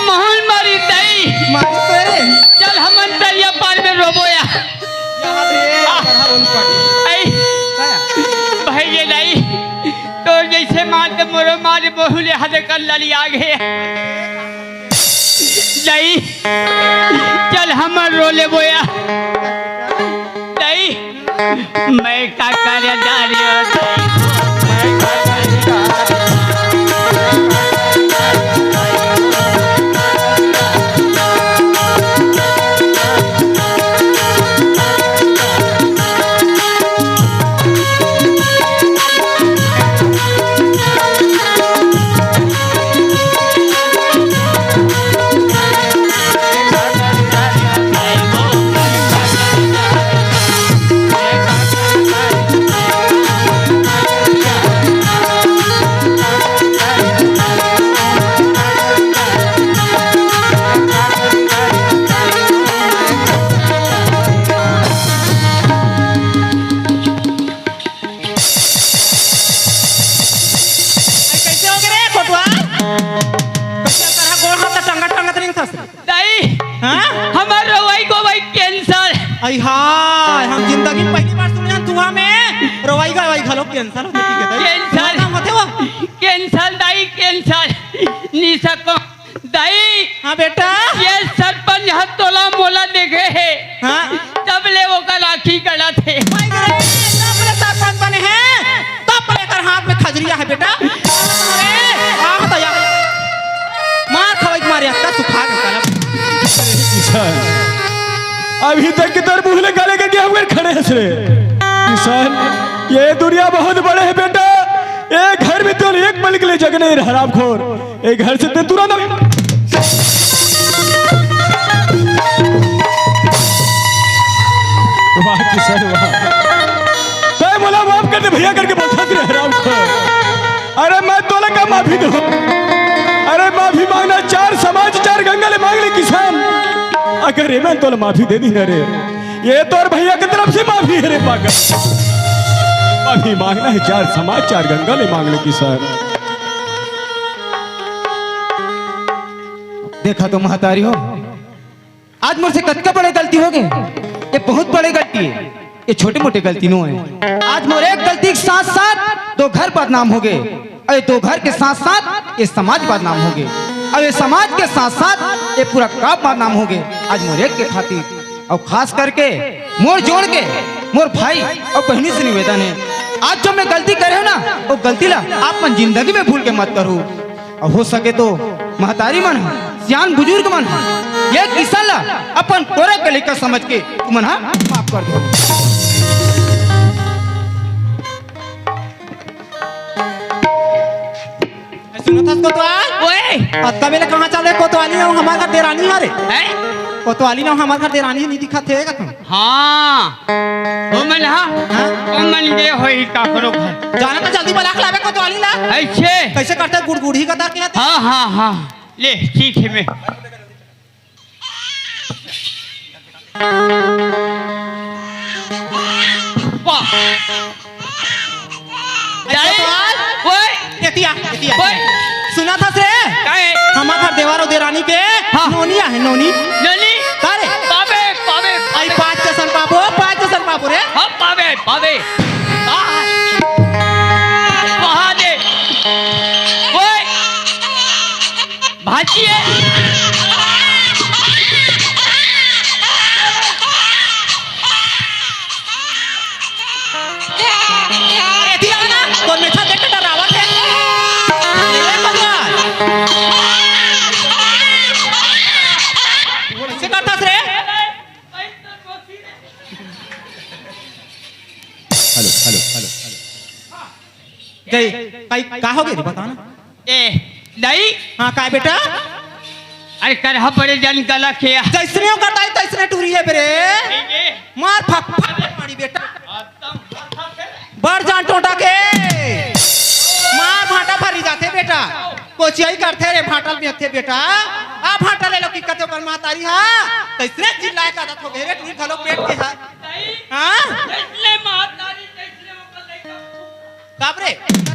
महल मारी दई, मार तो चल हमन दरिया पार में रोबोया यहाँ दे बढ़ा बोल पड़ी ऐ भाई ये नहीं तो जैसे मार मोरो मारे बहुले हद कर लली आगे नहीं, चल हमर रोले बोया नहीं, मैं का करे डारियो हमार रवाई को भाई कैंसर। आई हाय हम जिंदगी में पहली बार सुने तुहा में रवाई का रवाई घलो कैंसर होती के दई कैंसर नाम होते वो कैंसर दाई कैंसर निसको दाई। हाँ बेटा ये सरपंच हाथ तोला मोला देखे है, हाँ तब ले वो का राखी गड़ा थे। अपने सरपंच बने हैं तब लेकर हाथ में खजरिया है बेटा। अरे हाँ तो यार मार खवाई मारे का सुखा के कलम। अभी तक किधर मुँह गाले करके हम खड़े हैं किसान, ये दुनिया बहुत बड़े है बेटा, एक घर में तो एक पल के लिए जगने हरामखोर, एक घर से ते तुरंत वाह किशन वाह। तय बोला माफ कर दे भैया करके बोलता तेरे हरामखोर। अरे मैं तोला का माफी दो, अरे माफी मांगना 4 समाज 4 गंगा ले मांग ले किसान। अगर मैं तोला माफी दे दी ना रे, ये तो और भैया की तरफ से माफी है रे पागल। माफी मांगना है 4 समाज 4 गंगा ले मांग ले किसान। देखा तो महतारी हो, आज मुझसे कतका बड़े गलती हो गए। ये बहुत बड़ी गलती है, ये छोटे मोटे गलती नहीं है। आज मोर एक गलती के साथ साथ 2 घर बदनाम हो गए, और 2 घर के साथ साथ ये समाज बदनाम हो गए, और ये समाज के साथ साथ ये पूरा गांव बदनाम हो गए। आज मोर एक के खातिर, और खास करके मोर जोड़ के मोर भाई और बहनी से निवेदन है, आज जो मैं गलती करे हो ना, वो गलती ला आप मन जिंदगी में भूल के मत करो। और हो सके तो महतारी मन सियान बुजुर्ग मन ये किसान ला अपन कोरे के लेकर समझ के तुमन माफ कर दो। सुनो था कोतवाल, ओए अत्ता मेले कहाँ चल रहे? कोतवाली ना हमारे घर देरानी है रे, हैं? कोतवाली ना हमारे घर देरानी नहीं दिखा थे का तुम? हाँ वो मन हाँ वो मन ये होई का करो घर जाना तो जल्दी बलाक लावे कोतवाली ला। ऐसे कैसे करते हैं गुड़गुड़ी का क्या? हाँ हाँ हाँ ले ठीक है मैं वाह ओए एतिया एतिया ओए सुना था से क्या है हमारे घर देवारो देरानी के हाँ। नोनिया है नोनी नली तारे पावे पावे आई 5 जसन पापो रे। हाँ पावे पावे वहाँ दे ओए भाजी है एतिया ना तो मीठा देख के रावत है ले भगवान कैसे करता रे? गई कई का हो गई बता ना। ए नहीं हाँ का बेटा अरे करहा बड़े जन गला किया जैसने करता है तैसने टूरी है बेरे मार फक मारी बेटा बढ़ जान टोटा के मार भाटा भरी जाते बेटा कोचियाई करते रे भाटल में थे बेटा आ भाटा ले लो की कते पर मातारी हां तैसने चिल्लाए का आदत हो गई रे टूरी खलो पेट के हां इसलिए मातारी इसलिए ओकर लइका काबरे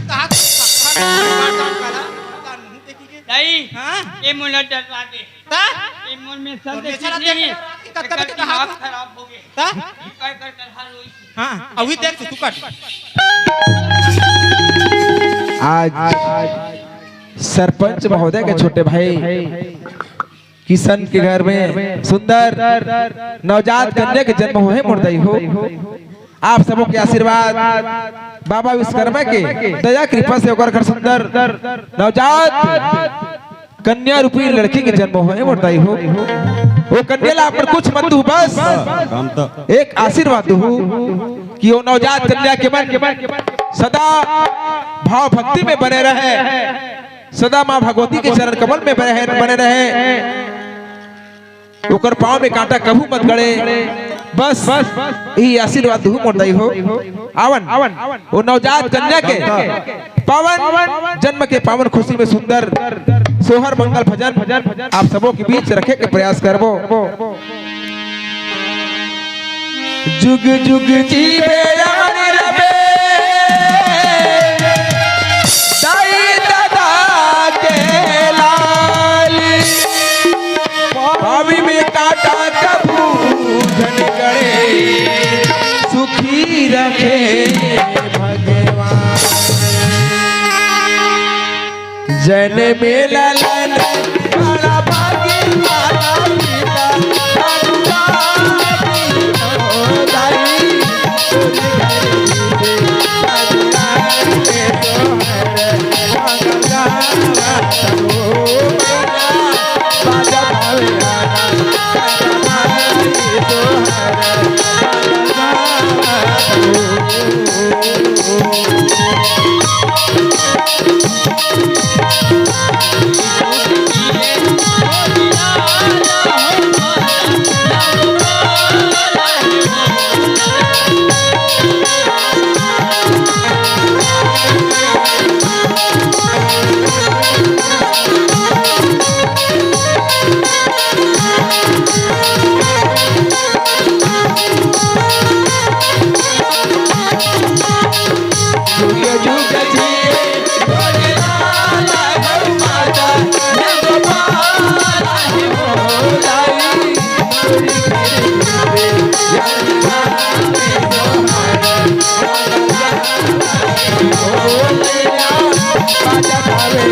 कहा नहीं हां ये मुला डरवा दे ता ये मन में सब तो देखी बेचारा नहीं देख है कब कर हाथ खराब हो गए ता कर कर कर हाल होई हाँ अभी देख तू कट आज सरपंच महोदय के छोटे भाई किशन के घर में सुंदर नवजात कन्या के जन्म हुए मुर्दई हो। आप सबों के आशीर्वाद बाबा विश्वकर्मा के दया कृपा से होकर सुंदर नवजात कन्या रूपी लड़की के जन्म हुए मुर्दई हो। वो कन्या ला पर कुछ मत दू, बस एक आशीर्वाद दू कि वो नवजात कन्या के मन सदा भाव भक्ति में बने रहे, सदा माँ भगवती के चरण कमल में बने रहे, ओकर पाँव में कांटा कभू मत गड़े, बस यही आशीर्वाद दू मुर्दई हो। आवन वो नवजात कन्या के पावन जन्म के पावन खुशी में सुंदर सोहर मंगल भजन आप सबों के बीच रखे के प्रयास करबो। जुग जुग जीवे यार रबे दाई दादा के लाल पावी में काटा कभू धन गड़े सुखी रखे भगवान जन में ललन बड़ा भागी माता पिता अनुरागी हो दाई तुझ घर में गंगा हो बाजा भावे आना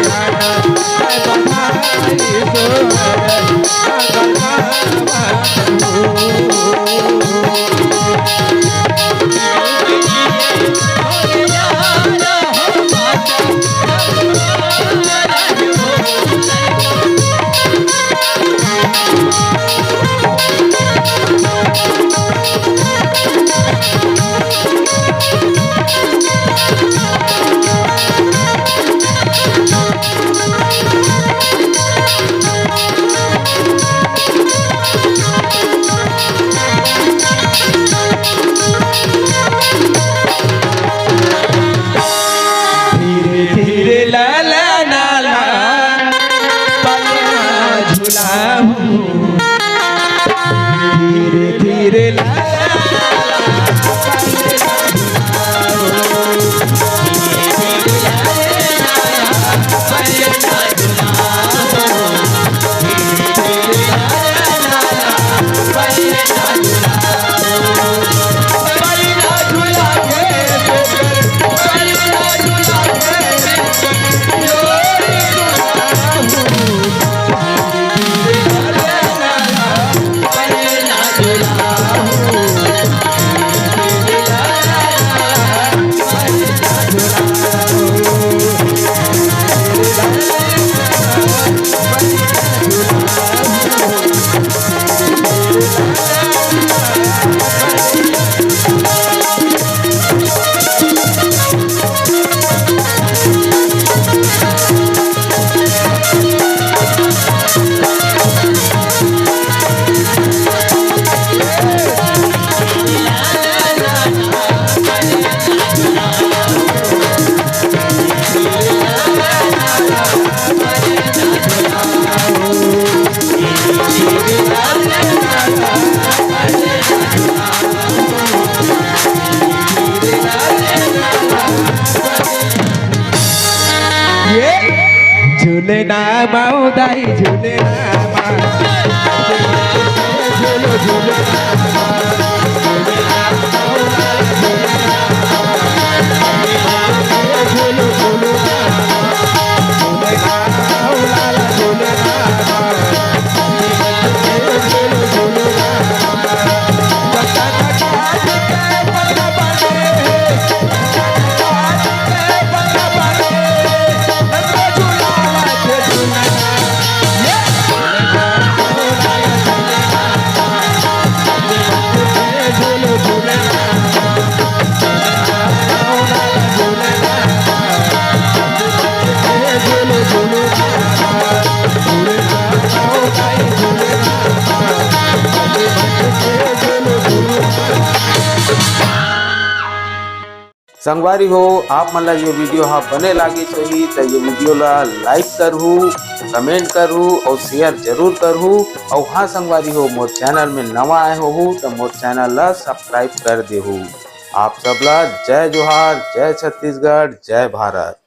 आना जय बधाई सोहर झूले ना माउदाई झूले ना झूलो झूले संगवारी हो आप मन ला ये वीडियो हा बने लागी सही तो ये वीडियो ला लाइक करहू, कमेंट करहू और शेयर जरूर करहू। और हाँ संगवारी हो मोर चैनल में नवा आए हो तो मोर चैनल ला सब्सक्राइब कर देहू। आप सब ला जय जोहार, जय छत्तीसगढ़, जय भारत।